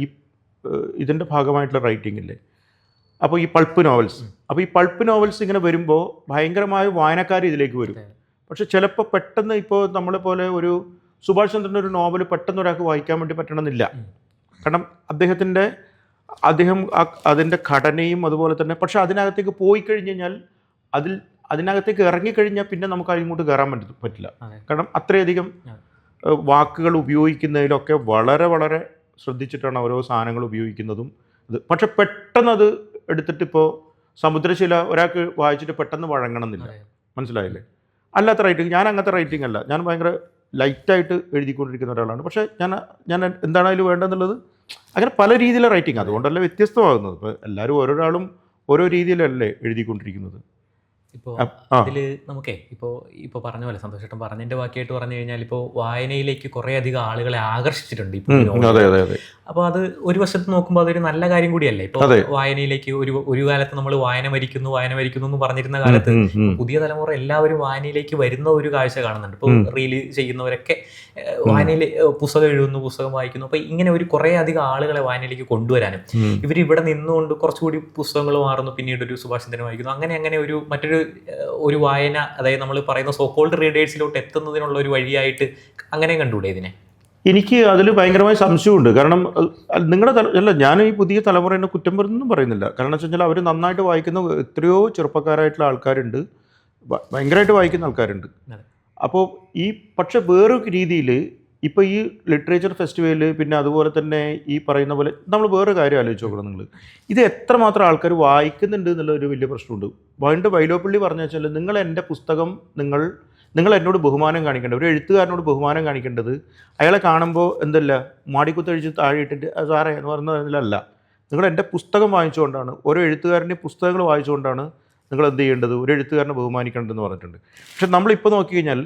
ഇതിൻ്റെ ഭാഗമായിട്ടുള്ള റൈറ്റിംഗ് ഇല്ലേ, അപ്പോൾ ഈ പൾപ്പ് നോവൽസ്, അപ്പോൾ ഈ പൾപ്പ് നോവൽസ് ഇങ്ങനെ വരുമ്പോൾ ഭയങ്കരമായ വായനക്കാർ ഇതിലേക്ക് വരും. പക്ഷെ ചിലപ്പോൾ പെട്ടെന്ന് ഇപ്പോൾ നമ്മളെ പോലെ ഒരു സുഭാഷ് ചന്ദ്രൻ്റെ ഒരു നോവൽ പെട്ടെന്ന് ഒരാൾക്ക് വായിക്കാൻ വേണ്ടി പറ്റണമെന്നില്ല. കാരണം അദ്ദേഹം അതിൻ്റെ ഘടനയും അതുപോലെ തന്നെ, പക്ഷെ അതിനകത്തേക്ക് പോയി കഴിഞ്ഞ് കഴിഞ്ഞാൽ അതിനകത്തേക്ക് ഇറങ്ങിക്കഴിഞ്ഞാൽ പിന്നെ നമുക്ക് അതിങ്ങോട്ട് കയറാൻ പറ്റില്ല. കാരണം അത്രയധികം വാക്കുകൾ ഉപയോഗിക്കുന്നതിലൊക്കെ വളരെ വളരെ ശ്രദ്ധിച്ചിട്ടാണ് ഓരോ സാധനങ്ങൾ ഉപയോഗിക്കുന്നതും. പക്ഷെ പെട്ടെന്ന് അത് എടുത്തിട്ട് ഇപ്പോൾ സമുദ്രശില ഒരാൾക്ക് വായിച്ചിട്ട് പെട്ടെന്ന് വഴങ്ങണമെന്നില്ല. മനസ്സിലായില്ലേ? അല്ലാത്ത റൈറ്റിംഗ്, ഞാൻ അങ്ങനത്തെ റൈറ്റിംഗ് അല്ല. ഞാൻ ഭയങ്കര ലൈറ്റായിട്ട് എഴുതിക്കൊണ്ടിരിക്കുന്ന ഒരാളാണ്. പക്ഷേ ഞാൻ എന്താണ് അതിൽ വേണ്ടതെന്നുള്ളത്, അങ്ങനെ പല രീതിയിലെ റൈറ്റിംഗ്, അതുകൊണ്ടല്ല വ്യത്യസ്തമാകുന്നത്. ഇപ്പോൾ എല്ലാവരും ഓരോരാളും ഓരോ രീതിയിലല്ലേ എഴുതിക്കൊണ്ടിരിക്കുന്നത്. ഇപ്പോൾ അതിൽ നമുക്കേ ഇപ്പോൾ പറഞ്ഞ പോലെ സന്തോഷേട്ടൻ പറഞ്ഞതിൻ്റെ ബാക്കിയായിട്ട് പറഞ്ഞു കഴിഞ്ഞാൽ ഇപ്പോൾ വായനയിലേക്ക് കുറേ അധികം ആളുകളെ ആകർഷിച്ചിട്ടുണ്ട് ഇപ്പോൾ. അപ്പോൾ അത് ഒരു വശത്ത് നോക്കുമ്പോൾ അതൊരു നല്ല കാര്യം കൂടിയല്ലേ. ഇപ്പോൾ വായനയിലേക്ക് ഒരു കാലത്ത് നമ്മൾ വായന മരിക്കുന്നു എന്ന് പറഞ്ഞിരുന്ന കാലത്ത് പുതിയ തലമുറ എല്ലാവരും വായനയിലേക്ക് വരുന്ന ഒരു കാഴ്ച കാണുന്നുണ്ട്. ഇപ്പോൾ റീല് ചെയ്യുന്നവരൊക്കെ വായനയിൽ പുസ്തകം എഴുതുന്നു, പുസ്തകം വായിക്കുന്നു. അപ്പോൾ ഇങ്ങനെ ഒരു കുറേ അധികം ആളുകളെ വായനയിലേക്ക് കൊണ്ടുവരാനും ഇവിടെ നിന്നുകൊണ്ട് കുറച്ചുകൂടി പുസ്തകങ്ങൾ മാറുന്നു, പിന്നീട് ഒരു സുഭാഷ് ചന്ദ്രൻ വായിക്കുന്നു, അങ്ങനെ ഒരു വായന, അതായത് നമ്മൾ പറയുന്ന സോക്കോൾഡ് റീഡേഴ്സിലോട്ട് എത്തുന്നതിനുള്ള ഒരു വഴിയായിട്ട് അങ്ങനെ കണ്ടുകൂടെ ഇതിനെ? എനിക്ക് അതിൽ ഭയങ്കരമായ സംശയമുണ്ട്. കാരണം അല്ല, ഞാൻ ഈ പുതിയ തലമുറേനെ കുറ്റം പറഞ്ഞൊന്നും പറയുന്നില്ല. കാരണം വെച്ച് കഴിഞ്ഞാൽ അവർ നന്നായിട്ട് വായിക്കുന്ന എത്രയോ ചെറുപ്പക്കാരായിട്ടുള്ള ആൾക്കാരുണ്ട്, ഭയങ്കരമായിട്ട് വായിക്കുന്ന ആൾക്കാരുണ്ട്. അപ്പോൾ പക്ഷെ വേറൊരു രീതിയിൽ ഇപ്പോൾ ഈ ലിറ്ററേച്ചർ ഫെസ്റ്റിവൽ, പിന്നെ അതുപോലെ തന്നെ ഈ പറയുന്ന പോലെ നമ്മൾ വേറെ കാര്യം ആലോചിച്ച് നോക്കണം. നിങ്ങൾ ഇത് എത്രമാത്രം ആൾക്കാർ വായിക്കുന്നുണ്ട് എന്നുള്ള ഒരു വലിയ പ്രശ്നമുണ്ട്. പണ്ട് വൈലോപ്പിള്ളി പറഞ്ഞു വെച്ചാൽ, നിങ്ങൾ എൻ്റെ പുസ്തകം നിങ്ങൾ എന്നോട് ബഹുമാനം കാണിക്കേണ്ടത്, ഒരു എഴുത്തുകാരനോട് ബഹുമാനം കാണിക്കേണ്ടത് അയാളെ കാണുമ്പോൾ എന്തല്ല മാടിക്കുത്തഴിച്ച് താഴെ ഇട്ടിട്ട് സാറേ എന്ന് പറയുന്നതിലല്ല, നിങ്ങൾ എൻ്റെ പുസ്തകം വായിച്ചുകൊണ്ടാണ്, ഓരോ എഴുത്തുകാരൻ്റെ പുസ്തകങ്ങൾ വായിച്ചുകൊണ്ടാണ് നിങ്ങൾ എന്ത് ചെയ്യേണ്ടത്, ഒരു എഴുത്തുകാരനെ ബഹുമാനിക്കേണ്ടതെന്ന് പറഞ്ഞിട്ടുണ്ട്. പക്ഷെ നമ്മളിപ്പോൾ നോക്കിക്കഴിഞ്ഞാൽ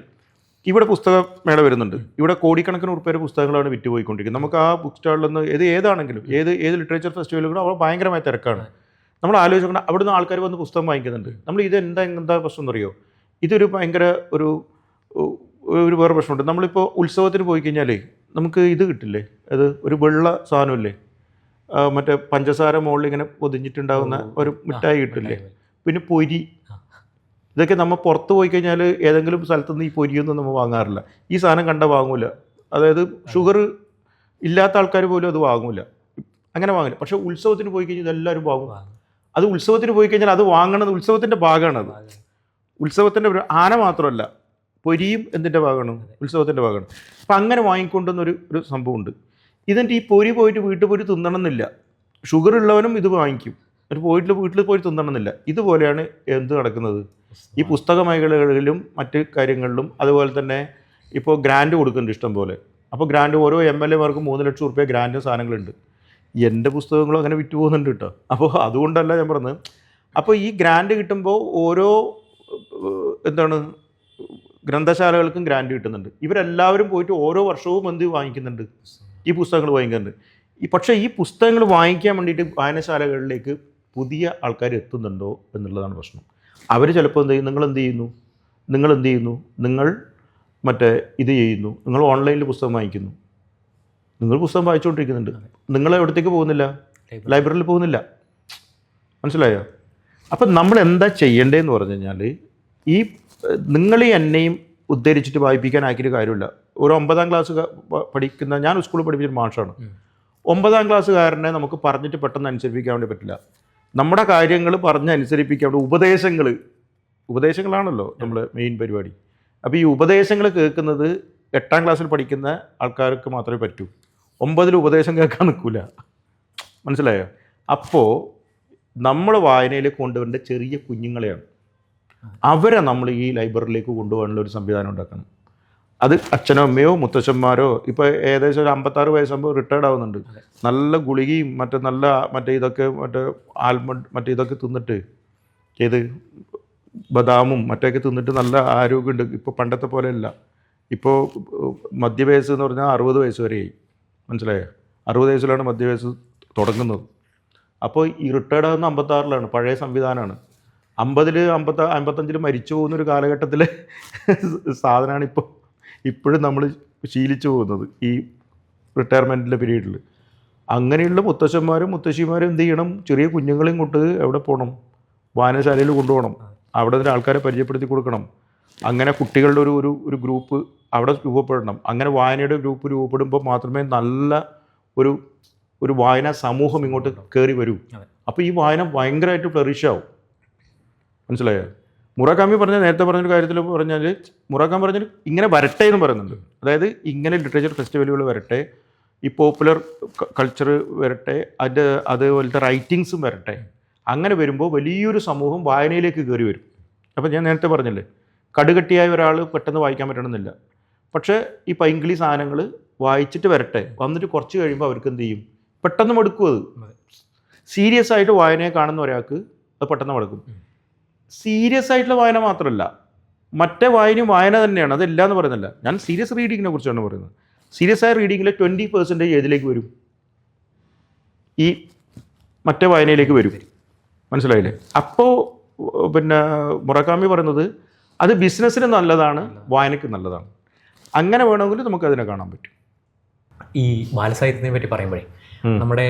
ഇവിടെ പുസ്തകമേള വരുന്നുണ്ട്, ഇവിടെ കോടിക്കണക്കിന് ഉറുപ്പിക പുസ്തകങ്ങളാണ് വിറ്റ് പോയിക്കൊണ്ടിരിക്കുന്നത്. നമുക്ക് ആ ബുക്ക് സ്റ്റാളിൽ നിന്ന് ഏതാണെങ്കിലും ഏത് ലിറ്ററേച്ചർ ഫെസ്റ്റിവലുകളും അവിടെ ഭയങ്കരമായ തിരക്കാണ്. നമ്മൾ ആലോചിക്കണം, അവിടുന്ന് ആൾക്കാർ വന്ന് പുസ്തകം വാങ്ങിക്കുന്നുണ്ട്. നമ്മൾ ഇത് എന്താ പ്രശ്നം എന്നറിയോ? ഇതൊരു ഭയങ്കര ഒരു വേറെ പ്രശ്നമുണ്ട്. നമ്മളിപ്പോൾ ഉത്സവത്തിന് പോയി കഴിഞ്ഞാൽ നമുക്ക് ഇത് കിട്ടില്ലേ, അത് ഒരു വെള്ള സാധനമില്ലേ, മറ്റേ പഞ്ചസാര മുകളിൽ ഇങ്ങനെ പൊതിഞ്ഞിട്ടുണ്ടാകുന്ന ഒരു മിഠായി കിട്ടില്ലേ, പിന്നെ പൊരി. ഇതൊക്കെ നമ്മൾ പുറത്ത് പോയി കഴിഞ്ഞാൽ ഏതെങ്കിലും സ്ഥലത്തുനിന്ന് ഈ പൊരിയൊന്നും നമ്മൾ വാങ്ങാറില്ല. ഈ സാധനം കണ്ടാൽ വാങ്ങൂല. അതായത് ഷുഗർ ഇല്ലാത്ത ആൾക്കാർ പോലും അത് വാങ്ങൂല, അങ്ങനെ വാങ്ങില്ല. പക്ഷേ ഉത്സവത്തിന് പോയി കഴിഞ്ഞാൽ ഇതെല്ലാവരും വാങ്ങും. അത് ഉത്സവത്തിന് പോയി കഴിഞ്ഞാൽ അത് വാങ്ങണത് ഉത്സവത്തിൻ്റെ ഭാഗമാണത്. ഉത്സവത്തിൻ്റെ ആന മാത്രമല്ല, പൊരിയും എന്തിൻ്റെ ഭാഗമാണ്, ഉത്സവത്തിൻ്റെ ഭാഗമാണ്. അപ്പം അങ്ങനെ വാങ്ങിക്കൊണ്ടുവന്നൊരു സംഭവമുണ്ട്. ഇതിൻ്റെ ഈ പൊരി പോയിട്ട് വീട്ടിൽ പോയിട്ട് തിന്നണമെന്നില്ല. ഷുഗർ ഉള്ളവനും ഇത് വാങ്ങിക്കും, വീട്ടിൽ പോയി തിന്നണമെന്നില്ല. ഇതുപോലെയാണ് എന്ത് നടക്കുന്നത് ഈ പുസ്തക മേഖലകളിലും മറ്റ് കാര്യങ്ങളിലും. അതുപോലെ തന്നെ ഇപ്പോൾ ഗ്രാൻഡ് കൊടുക്കുന്നുണ്ട് ഇഷ്ടം പോലെ. അപ്പോൾ ഗ്രാൻഡ് ഓരോ MLA മാർക്കും 3 ലക്ഷം റുപ്യ ഗ്രാൻഡ് സാധനങ്ങളുണ്ട്. എൻ്റെ പുസ്തകങ്ങളും അങ്ങനെ വിറ്റ് പോകുന്നുണ്ട് കേട്ടോ. അപ്പോൾ അതുകൊണ്ടല്ല ഞാൻ പറഞ്ഞത്. അപ്പോൾ ഈ ഗ്രാൻഡ് കിട്ടുമ്പോൾ ഓരോ ഗ്രന്ഥശാലകൾക്കും ഗ്രാൻഡ് കിട്ടുന്നുണ്ട്. ഇവരെല്ലാവരും പോയിട്ട് ഓരോ വർഷവും എന്ത് വാങ്ങിക്കുന്നുണ്ട്, ഈ പുസ്തകങ്ങൾ വാങ്ങിക്കുന്നുണ്ട്. പക്ഷേ ഈ പുസ്തകങ്ങൾ വാങ്ങിക്കാൻ വേണ്ടിയിട്ട് വായനശാലകളിലേക്ക് പുതിയ ആൾക്കാർ എത്തുന്നുണ്ടോ എന്നുള്ളതാണ് പ്രശ്നം. അവർ ചിലപ്പോൾ നിങ്ങൾ എന്ത് ചെയ്യുന്നു, നിങ്ങൾ മറ്റേ ഇത് ചെയ്യുന്നു, നിങ്ങൾ ഓൺലൈനിൽ പുസ്തകം വാങ്ങിക്കുന്നു, നിങ്ങൾ പുസ്തകം വായിച്ചുകൊണ്ടിരിക്കുന്നുണ്ട്, നിങ്ങൾ എവിടത്തേക്ക് പോകുന്നില്ല, ലൈബ്രറിയിൽ പോകുന്നില്ല. മനസ്സിലായോ? അപ്പം നമ്മൾ എന്താ ചെയ്യേണ്ടതെന്ന് പറഞ്ഞു കഴിഞ്ഞാൽ, നിങ്ങൾ എന്നെയും ഉദ്ധരിച്ചിട്ട് വായിപ്പിക്കാനാക്കിയൊരു കാര്യമില്ല. ഒരു 9ാം ക്ലാസ് പഠിക്കുന്ന, ഞാൻ സ്കൂളിൽ പഠിപ്പിച്ചൊരു മാഷാണ്. 9ാം ക്ലാസ്സുകാരനെ നമുക്ക് പറഞ്ഞിട്ട് പെട്ടെന്ന് അനുസരിപ്പിക്കാൻ വേണ്ടി പറ്റില്ല. നമ്മുടെ കാര്യങ്ങൾ പറഞ്ഞ് അനുസരിപ്പിക്കാൻ വേണ്ടി ഉപദേശങ്ങളാണല്ലോ നമ്മുടെ മെയിൻ പരിപാടി. അപ്പോൾ ഈ ഉപദേശങ്ങൾ കേൾക്കുന്നത് 8ാം ക്ലാസ്സിൽ പഠിക്കുന്ന ആൾക്കാർക്ക് മാത്രമേ പറ്റൂ. 9ൽ ഉപദേശം കേൾക്കാൻ നിൽക്കില്ല. മനസ്സിലായോ? അപ്പോൾ നമ്മൾ വായനയിലേക്ക് കൊണ്ടുവരേണ്ട ചെറിയ കുഞ്ഞുങ്ങളെയാണ്. അവരെ നമ്മൾ ഈ ലൈബ്രറിയിലേക്ക് കൊണ്ടുപോകാനുള്ള ഒരു സംവിധാനം ഉണ്ടാക്കണം. അത് അച്ഛനോ അമ്മയോ മുത്തശ്ശന്മാരോ, ഇപ്പോൾ ഏകദേശം ഒരു 56 വയസ്സാകുമ്പോൾ റിട്ടയർഡ് ആവുന്നുണ്ട്. നല്ല ഗുളികയും മറ്റേ ഇതൊക്കെ ആൽമണ്ട് ഇതൊക്കെ തിന്നിട്ട്, ഏത് ബദാമും മറ്റൊക്കെ തിന്നിട്ട് നല്ല ആരോഗ്യമുണ്ട്. ഇപ്പോൾ പണ്ടത്തെ പോലെയല്ല. ഇപ്പോൾ മധ്യവയസ്സ് എന്ന് പറഞ്ഞാൽ 60 വയസ്സ് വരെയായി. മനസ്സിലായോ? 60 വയസ്സിലാണ് മധ്യവയസ്സ് തുടങ്ങുന്നത്. അപ്പോൾ ഈ റിട്ടയർഡ് ആകുന്ന 56-ലാണ്. പഴയ സംവിധാനമാണ്. 50 55 മരിച്ചു പോകുന്നൊരു കാലഘട്ടത്തിലെ സാധനമാണ് ഇപ്പോഴും നമ്മൾ ശീലിച്ചു പോകുന്നത് ഈ റിട്ടയർമെൻറ്റിൻ്റെ പീരീഡിൽ. അങ്ങനെയുള്ള മുത്തശ്ശന്മാരും മുത്തശ്ശിമാരും എന്ത് ചെയ്യണം? ചെറിയ കുഞ്ഞുങ്ങളെയും കൊണ്ട് എവിടെ പോകണം? വായനശാലയിൽ കൊണ്ടുപോകണം. അവിടെ നിന്ന് ആൾക്കാരെ പരിചയപ്പെടുത്തി കൊടുക്കണം. അങ്ങനെ കുട്ടികളുടെ ഒരു ഗ്രൂപ്പ് അവിടെ രൂപപ്പെടണം. അങ്ങനെ വായനയുടെ ഗ്രൂപ്പ് രൂപപ്പെടുമ്പോൾ മാത്രമേ നല്ല ഒരു വായനാ സമൂഹം ഇങ്ങോട്ട് കയറി വരൂ. അപ്പോൾ ഈ വായന ഭയങ്കരമായിട്ട് ഫ്ലറിഷ് ആവും. മനസ്സിലായോ? മുറാകാമി നേരത്തെ പറഞ്ഞൊരു കാര്യത്തിൽ പറഞ്ഞാൽ, മുറാകാമി പറഞ്ഞാൽ ഇങ്ങനെ വരട്ടെ എന്ന് പറയുന്നുണ്ട്. അതായത് ഇങ്ങനെ ലിറ്ററേച്ചർ ഫെസ്റ്റിവലുകൾ വരട്ടെ, ഈ പോപ്പുലർ കൾച്ചർ വരട്ടെ, അതുപോലത്തെ റൈറ്റിങ്സും വരട്ടെ. അങ്ങനെ വരുമ്പോൾ വലിയൊരു സമൂഹം വായനയിലേക്ക് കയറി വരും. അപ്പോൾ ഞാൻ നേരത്തെ പറഞ്ഞില്ലേ, കടുകട്ടിയായ ഒരാൾ പെട്ടെന്ന് വായിക്കാൻ പറ്റണമെന്നില്ല. പക്ഷേ ഈ പൈങ്കിളി സാധനങ്ങൾ വായിച്ചിട്ട് വരട്ടെ, വന്നിട്ട് കുറച്ച് കഴിയുമ്പോൾ അവർക്ക് എന്ത് ചെയ്യും? പെട്ടെന്ന് മടുക്കും. അത് സീരിയസ് ആയിട്ട് വായനയെ കാണുന്ന ഒരാൾക്ക് അത് പെട്ടെന്ന് മടുക്കും. സീരിയസ് ആയിട്ടുള്ള വായന മാത്രമല്ല, മറ്റേ വായനയും വായന തന്നെയാണ്. അതില്ല എന്ന് പറയുന്നില്ല. ഞാൻ സീരിയസ് റീഡിങ്ങിനെ കുറിച്ചാണ് പറയുന്നത്. സീരിയസ് ആയ റീഡിങ്ങിൽ 20% ഏതിലേക്ക് വരും? ഈ മറ്റേ വായനയിലേക്ക് വരും. മനസ്സിലായില്ലേ? അപ്പോൾ മുറാകാമി പറയുന്നത് അത് ബിസിനസ്സിന് നല്ലതാണ്, വായനയ്ക്ക് നല്ലതാണ്. അങ്ങനെ വേണമെങ്കിൽ നമുക്കതിനെ കാണാൻ പറ്റും. ഈ ബാലസാഹിത്യത്തിനെ പറ്റി പറയുമ്പോഴേ, നമ്മുടെ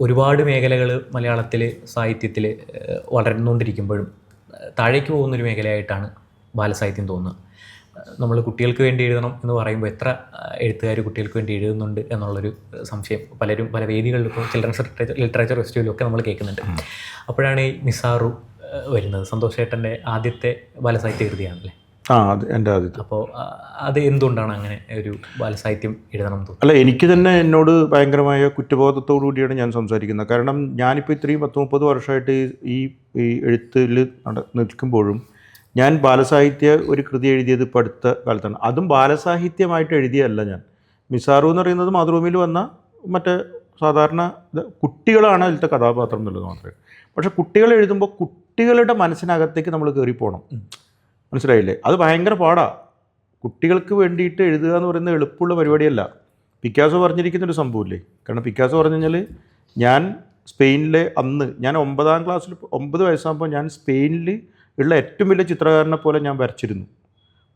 ഒരുപാട് മേഖലകൾ മലയാളത്തിൽ സാഹിത്യത്തിൽ വളർന്നുകൊണ്ടിരിക്കുമ്പോഴും താഴേക്ക് പോകുന്നൊരു മേഖലയായിട്ടാണ് ബാലസാഹിത്യം തോന്നുന്നത്. നമ്മൾ കുട്ടികൾക്ക് വേണ്ടി എഴുതണം എന്ന് പറയുമ്പോൾ എത്ര എഴുത്തുകാർ കുട്ടികൾക്ക് വേണ്ടി എഴുതുന്നുണ്ട് എന്നുള്ളൊരു സംശയം പലരും പല വേദികളിലും, ഇപ്പോൾ ചിൽഡ്രൻസ് ലിറ്ററേച്ചർ ഫെസ്റ്റിവലും ഒക്കെ നമ്മൾ കേൾക്കുന്നുണ്ട്. അപ്പോഴാണ് ഈ നിസാറു വരുന്നത്. സന്തോഷ് ഏട്ടൻ്റെ ആദ്യത്തെ ബാലസാഹിത്യ കൃതിയാണല്ലേ? അത് എൻ്റെ ആദ്യത്തെ. അപ്പോൾ അത് എന്തുകൊണ്ടാണ് അങ്ങനെ ഒരു ബാലസാഹിത്യം എഴുതണം എന്ന് തോന്നുന്നത്? അല്ല, എനിക്ക് തന്നെ എന്നോട് ഭയങ്കരമായ കുറ്റബോധത്തോടു കൂടിയാണ് ഞാൻ സംസാരിക്കുന്നത്. കാരണം ഞാനിപ്പോൾ ഇത്രയും 30 വർഷമായിട്ട് ഈ എഴുത്തിൽ നിൽക്കുമ്പോഴും ഞാൻ ബാലസാഹിത്യ ഒരു കൃതി എഴുതിയത് ഇപ്പോൾ അടുത്ത കാലത്താണ്. അതും ബാലസാഹിത്യമായിട്ട് എഴുതിയല്ല ഞാൻ. നിസാറു എന്ന് പറയുന്നത് മാതൃഭൂമിയിൽ വന്ന മറ്റേ സാധാരണ കുട്ടികളാണ് അതിലത്തെ കഥാപാത്രം എന്നുള്ളത് മാത്രമേ. പക്ഷേ കുട്ടികൾ എഴുതുമ്പോൾ കുട്ടികളുടെ മനസ്സിനകത്തേക്ക് നമ്മൾ കയറിപ്പോകണം. മനസ്സിലായില്ലേ? അത് ഭയങ്കര പാടാണ്. കുട്ടികൾക്ക് വേണ്ടിയിട്ട് എഴുതുക എന്ന് പറയുന്നത് എളുപ്പമുള്ള പരിപാടിയല്ല. പിക്കാസോ പറഞ്ഞിരിക്കുന്നൊരു സംഭവമില്ലേ? കാരണം പിക്കാസോ പറഞ്ഞു കഴിഞ്ഞാൽ, ഞാൻ സ്പെയിനിലെ ഞാൻ 9ാം ക്ലാസ്സിൽ 9 വയസ്സാകുമ്പോൾ ഞാൻ സ്പെയിനിൽ ഉള്ള ഏറ്റവും വലിയ ചിത്രകാരനെ പോലെ ഞാൻ വരച്ചിരുന്നു.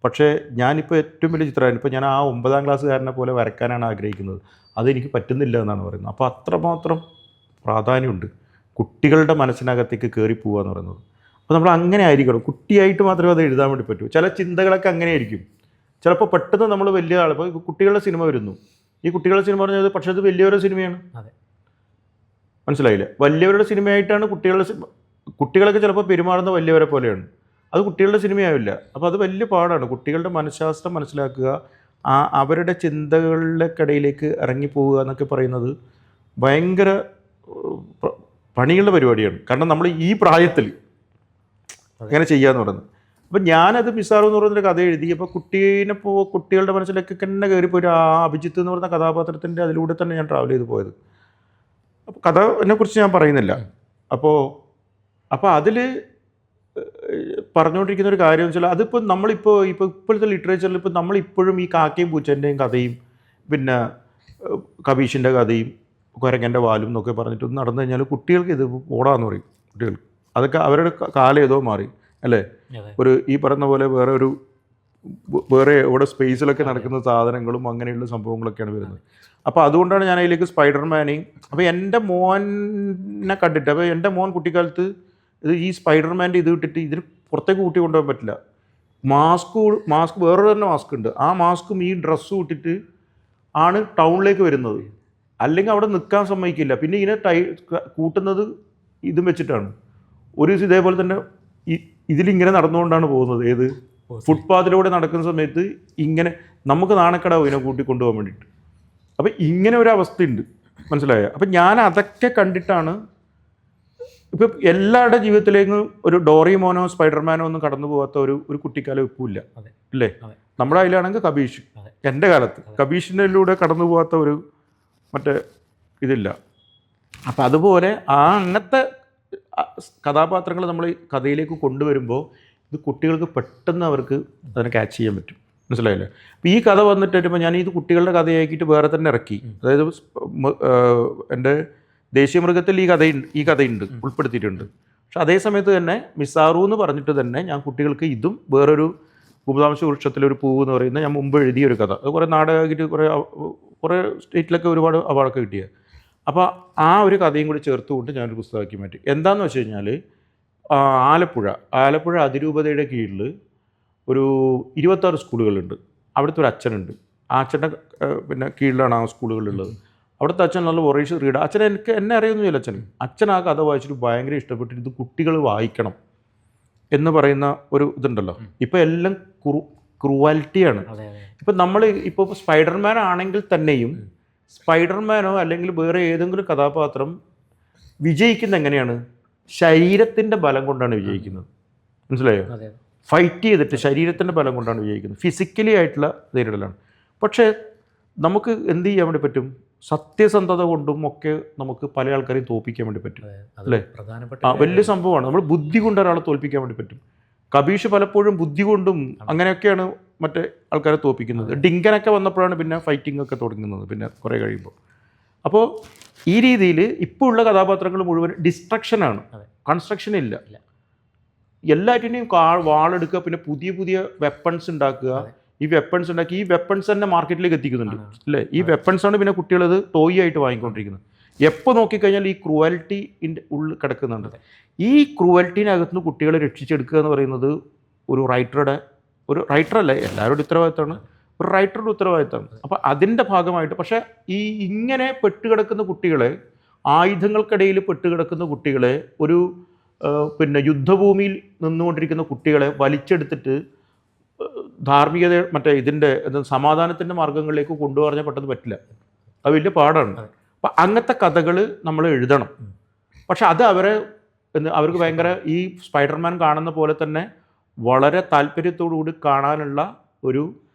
പക്ഷേ ഞാനിപ്പോൾ ഏറ്റവും വലിയ ചിത്രകാരൻ, ഇപ്പോൾ ഞാൻ ആ 9ാം ക്ലാസ്സുകാരനെ പോലെ വരയ്ക്കാനാണ് ആഗ്രഹിക്കുന്നത്. അതെനിക്ക് പറ്റുന്നില്ല എന്നാണ് പറയുന്നത്. അപ്പോൾ അത്രമാത്രം പ്രാധാന്യമുണ്ട് കുട്ടികളുടെ മനസ്സിനകത്തേക്ക് കയറി പോവുക എന്ന് പറയുന്നത്. അപ്പോൾ നമ്മൾ അങ്ങനെ ആയിരിക്കണം. കുട്ടിയായിട്ട് മാത്രമേ അത് എഴുതാൻ വേണ്ടി പറ്റൂ. ചില ചിന്തകളൊക്കെ അങ്ങനെ ആയിരിക്കും. ചിലപ്പോൾ പെട്ടെന്ന് നമ്മൾ വലിയ ആൾ, ഇപ്പോൾ കുട്ടികളുടെ സിനിമ വരുന്നു. ഈ കുട്ടികളുടെ സിനിമ പറഞ്ഞത് പക്ഷേ അത് വലിയവരുടെ സിനിമയാണ്. മനസ്സിലായില്ലേ? വലിയവരുടെ സിനിമയായിട്ടാണ് കുട്ടികളുടെ സിനിമ. കുട്ടികളൊക്കെ ചിലപ്പോൾ പെരുമാറുന്ന വലിയവരെ പോലെയാണ്. അത് കുട്ടികളുടെ സിനിമയാവില്ല. അപ്പോൾ അത് വലിയ പാടാണ്. കുട്ടികളുടെ മനഃശാസ്ത്രം മനസ്സിലാക്കുക, അവരുടെ ചിന്തകളിലേക്കിടയിലേക്ക് ഇറങ്ങിപ്പോവുക എന്നൊക്കെ പറയുന്നത് ഭയങ്കര പണിയുള്ള പരിപാടിയാണ്. കാരണം നമ്മൾ ഈ പ്രായത്തിൽ അങ്ങനെ ചെയ്യാന്ന് പറയുന്നത്. അപ്പം ഞാനത് നിസാറു എന്ന് പറയുന്നൊരു കഥ എഴുതി. അപ്പോൾ കുട്ടികളുടെ മനസ്സിലേക്ക് തന്നെ കയറിപ്പോയി. ആ അഭിജിത്ത് എന്ന് പറയുന്ന കഥാപാത്രത്തിൻ്റെ അതിലൂടെ തന്നെ ഞാൻ ട്രാവൽ ചെയ്ത് പോയത്. അപ്പോൾ കഥയെക്കുറിച്ച് ഞാൻ പറയുന്നില്ല. അപ്പോൾ അതിൽ പറഞ്ഞുകൊണ്ടിരിക്കുന്ന ഒരു കാര്യം എന്ന് വെച്ചാൽ, അതിപ്പോൾ ഇപ്പോഴത്തെ ലിറ്ററേച്ചറിൽ ഇപ്പോൾ നമ്മളിപ്പോഴും ഈ കാക്കയും പൂച്ചേൻ്റെയും കഥയും പിന്നെ കബീഷിൻ്റെ കഥയും കുരങ്ങൻ്റെ വാലും എന്നൊക്കെ പറഞ്ഞിട്ട് നടന്നു കഴിഞ്ഞാൽ കുട്ടികൾക്ക് ഇത് ഓടാന്ന് പറയും. കുട്ടികൾ അതൊക്കെ അവരുടെ കാലം ഏതോ മാറി അല്ലേ? ഈ പറയുന്ന പോലെ വേറെ ഇവിടെ സ്പേസിലൊക്കെ നടക്കുന്ന സാധനങ്ങളും അങ്ങനെയുള്ള സംഭവങ്ങളൊക്കെയാണ് വരുന്നത്. അപ്പോൾ അതുകൊണ്ടാണ് ഞാൻ അതിലേക്ക് സ്പൈഡർമാനെയും, അപ്പോൾ എൻ്റെ മോനെ കണ്ടിട്ട്, അപ്പോൾ എൻ്റെ മോൻ കുട്ടിക്കാലത്ത് ഈ സ്പൈഡർമാൻ്റെ ഇത് ഇട്ടിട്ട് ഇതിന് പുറത്തേക്ക് കൂട്ടി കൊണ്ടുപോകാൻ പറ്റില്ല. മാസ്ക് വേറൊരു തന്നെ മാസ്ക് ഉണ്ട്. ആ മാസ്കും ഈ ഡ്രസ്സും ഇട്ടിട്ട് ആണ് ടൗണിലേക്ക് വരുന്നത്. അല്ലെങ്കിൽ അവിടെ നിൽക്കാൻ സമ്മതിക്കില്ല. പിന്നെ ഇങ്ങനെ കൂട്ടുന്നത് ഇതും വെച്ചിട്ടാണ്. ഒരു ദിവസം ഇതേപോലെ തന്നെ ഇതിലിങ്ങനെ നടന്നുകൊണ്ടാണ് പോകുന്നത്. ഏത് ഫുട്പാത്തിലൂടെ നടക്കുന്ന സമയത്ത് ഇങ്ങനെ നമുക്ക് നാണക്കടാവും ഇതിനെ കൂട്ടി കൊണ്ടുപോകാൻ വേണ്ടിയിട്ട്. അപ്പം ഇങ്ങനെ ഒരു അവസ്ഥയുണ്ട്. മനസ്സിലായോ? അപ്പം ഞാൻ അതൊക്കെ കണ്ടിട്ടാണ് ഇപ്പം എല്ലാവരുടെ ജീവിതത്തിലേക്കും ഒരു ഡോറിമോനോ സ്പൈഡർമാനോ ഒന്നും കടന്നു പോകാത്ത ഒരു കുട്ടിക്കാലം ഇപ്പോൾ ഇല്ല, അല്ലേ? നമ്മുടെ അതിലാണെങ്കിൽ കബീഷ്, എൻ്റെ കാലത്ത് കബീഷിനിലൂടെ കടന്നു പോകാത്ത ഒരു മറ്റേ ഇതില്ല. അപ്പം അതുപോലെ അങ്ങനത്തെ കഥാപാത്രങ്ങൾ നമ്മൾ ഈ കഥയിലേക്ക് കൊണ്ടുവരുമ്പോൾ ഇത് കുട്ടികൾക്ക് പെട്ടെന്ന് അവർക്ക് അതിനെ ക്യാച്ച് ചെയ്യാൻ പറ്റും. മനസ്സിലായില്ലേ? അപ്പോൾ ഈ കഥ വന്നിട്ട് വരുമ്പോൾ ഞാൻ ഇത് കുട്ടികളുടെ കഥയാക്കിയിട്ട് വേറെ തന്നെ ഇറക്കി. അതായത് എൻ്റെ ദേശീയ മൃഗത്തിൽ ഈ കഥയുണ്ട്, ഉൾപ്പെടുത്തിയിട്ടുണ്ട്. പക്ഷെ അതേ സമയത്ത് തന്നെ മിസാറു എന്ന് പറഞ്ഞിട്ട് തന്നെ ഞാൻ കുട്ടികൾക്ക് ഇതും വേറൊരു ഉപതാംശ വൃക്ഷത്തിലൊരു പൂവ് എന്ന് പറയുന്ന ഞാൻ മുമ്പ് എഴുതിയൊരു കഥ, അത് കുറേ നാടകമാക്കിയിട്ട് കുറേ സ്റ്റേറ്റിലൊക്കെ ഒരുപാട് അവാർഡൊക്കെ കിട്ടിയത്. അപ്പോൾ ആ ഒരു കഥയും കൂടി ചേർത്തുകൊണ്ട് ഞാനൊരു പുസ്തകമാക്കി മാറ്റി. എന്താണെന്ന് വെച്ച് കഴിഞ്ഞാൽ ആലപ്പുഴ അതിരൂപതയുടെ കീഴിൽ ഒരു 26 സ്കൂളുകളുണ്ട്. അവിടുത്തെ ഒരു അച്ഛനുണ്ട്. ആ അച്ഛൻ്റെ പിന്നെ കീഴിലാണ് ആ സ്കൂളുകളുള്ളത്. അവിടുത്തെ അച്ഛൻ നല്ല വൊറേഷ്യസ് റീഡർ. എന്നെ അറിയുന്നില്ല അച്ഛൻ ആ കഥ വായിച്ചിട്ട് ഭയങ്കര ഇഷ്ടപ്പെട്ടിട്ട് ഇത് കുട്ടികൾ വായിക്കണം എന്ന് പറയുന്ന ഒരു ഇതുണ്ടല്ലോ. ഇപ്പം എല്ലാം ക്രൂവാലിറ്റിയാണ്. ഇപ്പം നമ്മൾ ഇപ്പോൾ സ്പൈഡർമാൻ ആണെങ്കിൽ തന്നെയും സ്പൈഡർമാനോ അല്ലെങ്കിൽ വേറെ ഏതെങ്കിലും കഥാപാത്രം വിജയിക്കുന്ന എങ്ങനെയാണ്? ശരീരത്തിൻ്റെ ബലം കൊണ്ടാണ് വിജയിക്കുന്നത്. മനസ്സിലായോ? ഫൈറ്റ് ചെയ്തിട്ട് ശരീരത്തിൻ്റെ ബലം കൊണ്ടാണ് വിജയിക്കുന്നത്. ഫിസിക്കലി ആയിട്ടുള്ള നേരിടലാണ്. പക്ഷേ നമുക്ക് എന്ത് ചെയ്യാൻ വേണ്ടി പറ്റും? സത്യസന്ധത കൊണ്ടും ഒക്കെ നമുക്ക് പല ആൾക്കാരെയും തോൽപ്പിക്കാൻ വേണ്ടി പറ്റും, അല്ലേ? വലിയ സംഭവമാണ്. നമ്മൾ ബുദ്ധി കൊണ്ട് ഒരാളെ തോൽപ്പിക്കാൻ വേണ്ടി പറ്റും. കബീഷ് പലപ്പോഴും ബുദ്ധി കൊണ്ടും അങ്ങനെയൊക്കെയാണ് മറ്റേ ആൾക്കാരെ തോൽപ്പിക്കുന്നത്. ഡിങ്കനൊക്കെ വന്നപ്പോഴാണ് പിന്നെ ഫൈറ്റിംഗ് ഒക്കെ തുടങ്ങുന്നത്, പിന്നെ കുറേ കഴിയുമ്പോൾ. അപ്പോൾ ഈ രീതിയിൽ ഇപ്പോൾ ഉള്ള കഥാപാത്രങ്ങൾ മുഴുവൻ ഡിസ്ട്രക്ഷനാണ്, കൺസ്ട്രക്ഷൻ ഇല്ല. എല്ലാറ്റിനെയും വാളെടുക്കുക, പിന്നെ പുതിയ പുതിയ വെപ്പൺസ് ഉണ്ടാക്കുക. ഈ വെപ്പൺസ് തന്നെ മാർക്കറ്റിലേക്ക് എത്തിക്കുന്നുണ്ട്, അല്ലേ? ഈ വെപ്പൺസാണ് പിന്നെ കുട്ടികളത് ടോയ് ആയിട്ട് വാങ്ങിക്കൊണ്ടിരിക്കുന്നത്. എപ്പോൾ നോക്കിക്കഴിഞ്ഞാൽ ഈ ക്രൂവാലിറ്റിൻ്റെ ഉള്ളിൽ കിടക്കുന്നുണ്ട്. ഈ ക്രൂവാലിറ്റീനകത്തുനിന്ന് കുട്ടികളെ രക്ഷിച്ചെടുക്കുക എന്ന് പറയുന്നത് ഒരു റൈറ്ററല്ല, എല്ലാവരുടെ ഉത്തരവാദിത്തമാണ്, ഒരു റൈറ്ററുടെ ഉത്തരവാദിത്തമാണ്. അപ്പോൾ അതിൻ്റെ ഭാഗമായിട്ട് പക്ഷേ ഈ ഇങ്ങനെ പെട്ടുകിടക്കുന്ന കുട്ടികളെ, ആയുധങ്ങൾക്കിടയിൽ പെട്ടുകിടക്കുന്ന കുട്ടികളെ, ഒരു പിന്നെ യുദ്ധഭൂമിയിൽ നിന്നുകൊണ്ടിരിക്കുന്ന കുട്ടികളെ വലിച്ചെടുത്തിട്ട് ധാർമ്മികത ഇതിൻ്റെ സമാധാനത്തിൻ്റെ മാർഗങ്ങളിലേക്ക് കൊണ്ടുപോകാൻ പെട്ടെന്ന് പറ്റില്ല. അത് വലിയ പാടാണ്. അപ്പം അങ്ങനത്തെ കഥകൾ നമ്മൾ എഴുതണം. പക്ഷെ അത് അവർക്ക് ഭയങ്കര ഈ സ്പൈഡർമാൻ കാണുന്ന പോലെ തന്നെ വളരെ താല്പര്യത്തോടുകൂടി കാണാനുള്ള ഒരു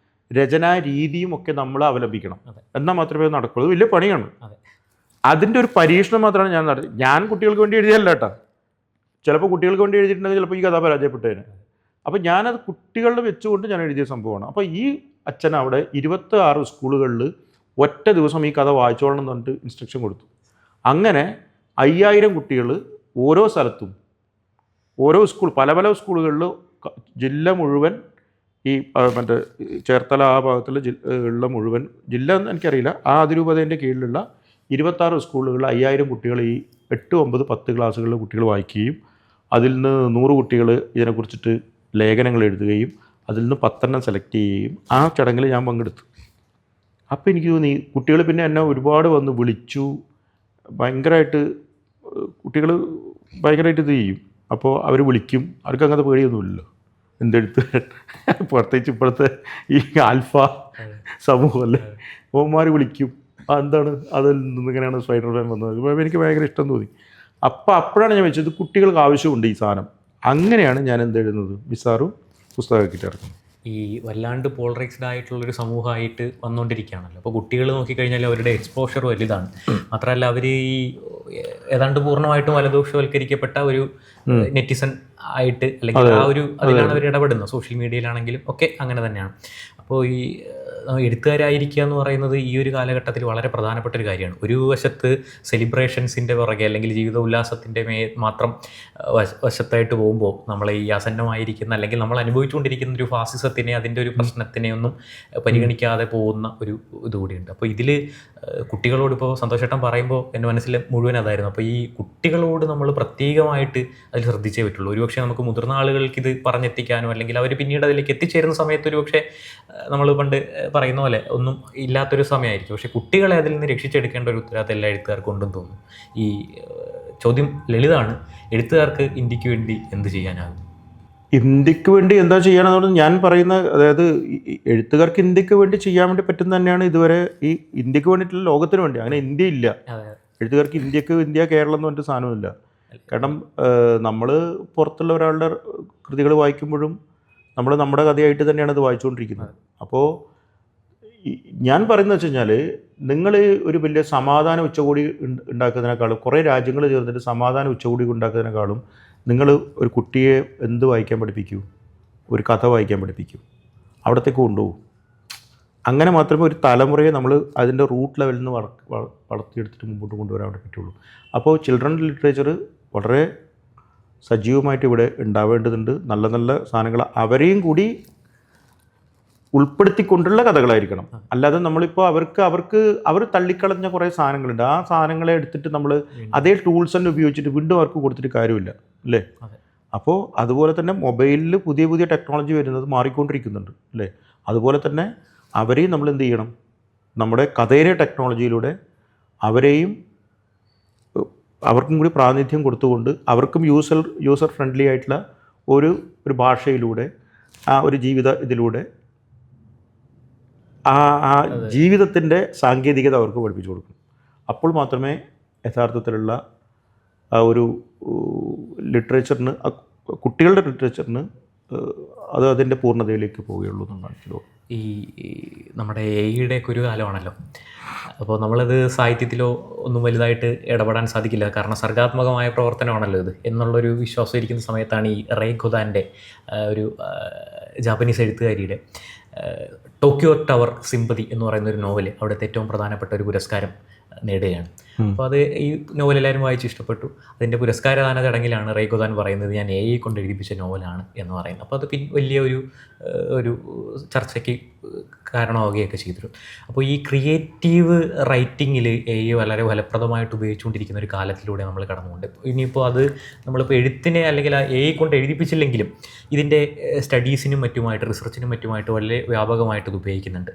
രചനാ രീതിയും ഒക്കെ നമ്മൾ അവലംബിക്കണം. എന്നാൽ മാത്രമേ നടക്കുള്ളൂ. അത് വലിയ പണിയാണ്. അതിൻ്റെ ഒരു പരീക്ഷണം മാത്രമാണ് ഞാൻ നടത്തി. ഞാൻ കുട്ടികൾക്ക് വേണ്ടി എഴുതിയല്ല കേട്ടോ. ചിലപ്പോൾ കുട്ടികൾക്ക് വേണ്ടി എഴുതിയിട്ടുണ്ടെങ്കിൽ ചിലപ്പോൾ ഈ കഥ പരാജയപ്പെട്ടതിന്. അപ്പോൾ ഞാനത് കുട്ടികളുടെ വെച്ചുകൊണ്ട് ഞാൻ എഴുതിയ സംഭവമാണ്. അപ്പോൾ ഈ അച്ഛൻ അവിടെ 26 സ്കൂളുകളിൽ ഒറ്റ ദിവസം ഈ കഥ വായിച്ചോളണം എന്ന് പറഞ്ഞിട്ട് ഇൻസ്ട്രക്ഷൻ കൊടുത്തു. അങ്ങനെ 5000 കുട്ടികൾ ഓരോ സ്ഥലത്തും, ഓരോ പല സ്കൂളുകളിൽ ജില്ല മുഴുവൻ, ഈ മറ്റേ ചേർത്തല ആ ഭാഗത്തുള്ള ഉള്ള മുഴുവൻ ജില്ല എന്ന് എനിക്കറിയില്ല, ആ അതിരൂപതേൻ്റെ കീഴിലുള്ള 26 സ്കൂളുകളിൽ 5000 കുട്ടികൾ ഈ 8, 9, 10 ക്ലാസ്സുകളിലെ കുട്ടികൾ വായിക്കുകയും അതിൽ നിന്ന് 100 കുട്ടികൾ ഇതിനെക്കുറിച്ചിട്ട് ലേഖനങ്ങൾ എഴുതുകയും അതിൽ നിന്ന് 10 സെലക്ട് ചെയ്യുകയും ആ ചടങ്ങിൽ ഞാൻ പങ്കെടുത്തു. അപ്പോൾ എനിക്ക് തോന്നി കുട്ടികൾ പിന്നെ എന്നെ ഒരുപാട് വന്ന് വിളിച്ചു. ഭയങ്കരമായിട്ട് കുട്ടികൾ ഭയങ്കരമായിട്ട് ഇത് ചെയ്യും. അപ്പോൾ അവർ വിളിക്കും. അവർക്ക് അങ്ങനത്തെ പേടിയൊന്നുമില്ലല്ലോ എന്തെടുത്ത്, പ്രത്യേകിച്ച് ഇപ്പോഴത്തെ ഈ ആൽഫ സമൂഹമല്ലേ, ഓന്മാർ വിളിക്കും. എന്താണ് അതിൽ നിന്ന് ഇങ്ങനെയാണ് സ്പൈഡർമാൻ വന്നത്. എനിക്ക് ഭയങ്കര ഇഷ്ടം തോന്നി. അപ്പോഴാണ് ഞാൻ വെച്ചത് കുട്ടികൾക്ക് ആവശ്യമുണ്ട് ഈ സാധനം. അങ്ങനെയാണ് ഞാൻ എന്തെഴുതുന്നത്, മിസാറും പുസ്തകമാക്കിയിട്ട് ഇറക്കുന്നത്. ഈ വല്ലാണ്ട് പോളറൈസ്ഡ് ആയിട്ടുള്ളൊരു സമൂഹമായിട്ട് വന്നുകൊണ്ടിരിക്കുകയാണല്ലോ. അപ്പോൾ കുട്ടികൾ നോക്കിക്കഴിഞ്ഞാൽ അവരുടെ എക്സ്പോഷർ വലുതാണ്. മാത്രമല്ല അവർ ഈ ഏതാണ്ട് പൂർണ്ണമായിട്ടും വലദോഷവൽക്കരിക്കപ്പെട്ട ഒരു നെറ്റിസൺ ആയിട്ട്, അല്ലെങ്കിൽ ആ ഒരു അതിലാണ് അവർ ഇടപെടുന്നത്. സോഷ്യൽ മീഡിയയിലാണെങ്കിലും ഒക്കെ അങ്ങനെ തന്നെയാണ്. അപ്പോൾ ഈ എഴുത്തുകാരായിരിക്കുക എന്ന് പറയുന്നത് ഈ ഒരു കാലഘട്ടത്തിൽ വളരെ പ്രധാനപ്പെട്ട ഒരു കാര്യമാണ്. ഒരു വശത്ത് സെലിബ്രേഷൻസിൻ്റെ പുറകെ അല്ലെങ്കിൽ ജീവിത ഉല്ലാസത്തിൻ്റെ മാത്രം വശത്തായിട്ട് പോകുമ്പോൾ നമ്മളെ ഈ ആസന്നമായിരിക്കുന്ന അല്ലെങ്കിൽ നമ്മൾ അനുഭവിച്ചുകൊണ്ടിരിക്കുന്ന ഒരു ഫാസിസത്തിനെ, അതിൻ്റെ ഒരു പ്രശ്നത്തിനെ ഒന്നും പരിഗണിക്കാതെ പോകുന്ന ഒരു ഇതുകൂടിയുണ്ട്. അപ്പോൾ ഇതിൽ കുട്ടികളോട് ഇപ്പോൾ സന്തോഷേട്ടൻ പറയുമ്പോൾ എൻ്റെ മനസ്സിൽ മുഴുവൻ അതായിരുന്നു. അപ്പോൾ ഈ കുട്ടികളോട് നമ്മൾ പ്രത്യേകമായിട്ട് അതിൽ ശ്രദ്ധിച്ചേ പറ്റുള്ളൂ. ഒരുപക്ഷെ നമുക്ക് മുതിർന്ന ആളുകൾക്ക് ഇത് പറഞ്ഞെത്തിക്കാനോ അല്ലെങ്കിൽ അവർ പിന്നീട് അതിലേക്ക് എത്തിച്ചേരുന്ന സമയത്ത് ഒരുപക്ഷെ നമ്മൾ പണ്ട് പറയുന്ന പോലെ ഒന്നും ഇല്ലാത്തൊരു സമയമായിരിക്കും. പക്ഷേ കുട്ടികളെ അതിൽ നിന്ന് രക്ഷിച്ചെടുക്കേണ്ട ഒരു ഉത്തരവാദിത്തം എല്ലാ എഴുത്തുകാർക്കും ഉണ്ടെന്ന് തോന്നുന്നു. ഈ ചോദ്യം ലളിതമാണ്. എഴുത്തുകാർക്ക് ഇന്ത്യക്ക് വേണ്ടി എന്ത് ചെയ്യാനാകും? ഇന്ത്യക്ക് വേണ്ടി എന്താ ചെയ്യാനെന്നുള്ളത് ഞാൻ പറയുന്ന, അതായത് ഈ എഴുത്തുകാർക്ക് ഇന്ത്യക്ക് വേണ്ടി ചെയ്യാൻ വേണ്ടി പറ്റുന്ന തന്നെയാണ് ഇതുവരെ. ഈ ഇന്ത്യക്ക് വേണ്ടിയിട്ടുള്ള ലോകത്തിന് വേണ്ടി, അങ്ങനെ ഇന്ത്യ ഇല്ല. അതെ. എഴുത്തുകാർക്ക് ഇന്ത്യ കേരളം എന്ന് പറഞ്ഞിട്ട് സാധനമില്ല. കാരണം നമ്മൾ പുറത്തുള്ള ഒരാളുടെ കൃതികൾ വായിക്കുമ്പോഴും നമ്മൾ നമ്മുടെ കഥയായിട്ട് തന്നെയാണ് അത് വായിച്ചുകൊണ്ടിരിക്കുന്നത്. അപ്പോൾ ഞാൻ പറയുന്നത് വെച്ച് കഴിഞ്ഞാൽ, നിങ്ങൾ ഒരു വലിയ സമാധാന ഉച്ചകോടി ഉണ്ടാക്കുന്നതിനേക്കാളും, കുറേ രാജ്യങ്ങൾ ചേർന്നിട്ട് സമാധാന ഉച്ചകോടി ഉണ്ടാക്കുന്നതിനേക്കാളും നിങ്ങൾ ഒരു കുട്ടിയെ എന്ത് വായിക്കാൻ പഠിപ്പിക്കൂ? ഒരു കഥ വായിക്കാൻ പഠിപ്പിക്കൂ, അവിടത്തേക്ക് കൊണ്ടുപോകും. അങ്ങനെ മാത്രമേ ഒരു തലമുറയെ നമ്മൾ അതിൻ്റെ റൂട്ട് ലെവലിൽ നിന്ന് വളർത്തിയെടുത്തിട്ട് മുമ്പോട്ട് കൊണ്ടുവരാൻ വേണ്ടി പറ്റുള്ളൂ. അപ്പോൾ ചിൽഡ്രൻ ലിറ്ററേച്ചർ വളരെ സജീവമായിട്ട് ഇവിടെ ഉണ്ടാവേണ്ടതുണ്ട്. നല്ല നല്ല സാധനങ്ങൾ അവരെയും കൂടി ഉൾപ്പെടുത്തിക്കൊണ്ടുള്ള കഥകളായിരിക്കണം. അല്ലാതെ നമ്മളിപ്പോൾ അവർ തള്ളിക്കളഞ്ഞ കുറേ സാധനങ്ങളുണ്ട്. ആ സാധനങ്ങളെ എടുത്തിട്ട് നമ്മൾ അതേ ടൂൾസ് തന്നെ ഉപയോഗിച്ചിട്ട് വീണ്ടും അവർക്ക് കൊടുത്തിട്ട് കാര്യമില്ല, അല്ലേ? അപ്പോൾ അതുപോലെ തന്നെ മൊബൈലിൽ പുതിയ പുതിയ ടെക്നോളജി വരുന്നത് മാറിക്കൊണ്ടിരിക്കുന്നുണ്ട്, അല്ലേ? അതുപോലെ തന്നെ അവരെയും നമ്മൾ എന്ത് ചെയ്യണം? നമ്മുടെ കഥയിലെ ടെക്നോളജിയിലൂടെ അവർക്കും കൂടി പ്രാതിനിധ്യം കൊടുത്തുകൊണ്ട് അവർക്കും യൂസർ ഫ്രണ്ട്ലി ആയിട്ടുള്ള ഒരു ഭാഷയിലൂടെ, ആ ഒരു ഇതിലൂടെ ആ ജീവിതത്തിൻ്റെ സാങ്കേതികത അവർക്ക് പഠിപ്പിച്ചു കൊടുക്കും. അപ്പോൾ മാത്രമേ യഥാർത്ഥത്തിലുള്ള ആ ഒരു ലിറ്ററേച്ചറിന്, കുട്ടികളുടെ ലിറ്ററേച്ചറിന് അത് അതിൻ്റെ പൂർണ്ണതയിലേക്ക് പോവുകയുള്ളൂ എന്നാണ് എനിക്ക് തോന്നുന്നത്. ഈ നമ്മുടെ എയുടെ ഒക്കെ ഒരു കാലമാണല്ലോ. അപ്പോൾ നമ്മളത് സാഹിത്യത്തിലോ ഒന്നും വലുതായിട്ട് ഇടപെടാൻ സാധിക്കില്ല, കാരണം സർഗാത്മകമായ പ്രവർത്തനമാണല്ലോ ഇത് എന്നുള്ളൊരു വിശ്വാസം ഇരിക്കുന്ന സമയത്താണ് ഈ റേ ഖുദാൻ്റെ ഒരു ജാപ്പനീസ് എഴുത്തുകാരിയുടെ ടോക്കിയോ ടവർ സിമ്പതി എന്ന് പറയുന്ന ഒരു നോവൽ അവിടുത്തെ ഏറ്റവും പ്രധാനപ്പെട്ട ഒരു പുരസ്കാരം നേടുകയാണ്. അപ്പോൾ അത് ഈ നോവൽ എല്ലാവരും വായിച്ച് ഇഷ്ടപ്പെട്ടു. അതിൻ്റെ പുരസ്കാരദാന ചടങ്ങിലാണ് റേ ഖുദാൻ പറയുന്നത്, ഞാൻ എ കൊണ്ട് എഴുതിപ്പിച്ച നോവലാണ് എന്ന് പറയുന്നത്. അപ്പോൾ അത് വലിയ ഒരു ചർച്ചയ്ക്ക് കാരണമാവുകയൊക്കെ ചെയ്തിരുന്നു. അപ്പോൾ ഈ ക്രിയേറ്റീവ് റൈറ്റിങ്ങിൽ എ വളരെ ഫലപ്രദമായിട്ട് ഉപയോഗിച്ചുകൊണ്ടിരിക്കുന്ന ഒരു കാലത്തിലൂടെ നമ്മൾ കടന്നുകൊണ്ട്, ഇനിയിപ്പോൾ അത് നമ്മളിപ്പോൾ എഴുത്തിനെ അല്ലെങ്കിൽ ആ എ കൊണ്ട് എഴുതിപ്പിച്ചില്ലെങ്കിലും ഇതിൻ്റെ സ്റ്റഡീസിനും മറ്റുമായിട്ട്, റിസർച്ചിനും മറ്റുമായിട്ട് വളരെ വ്യാപകമായിട്ട് ഇത് ഉപയോഗിക്കുന്നുണ്ട്.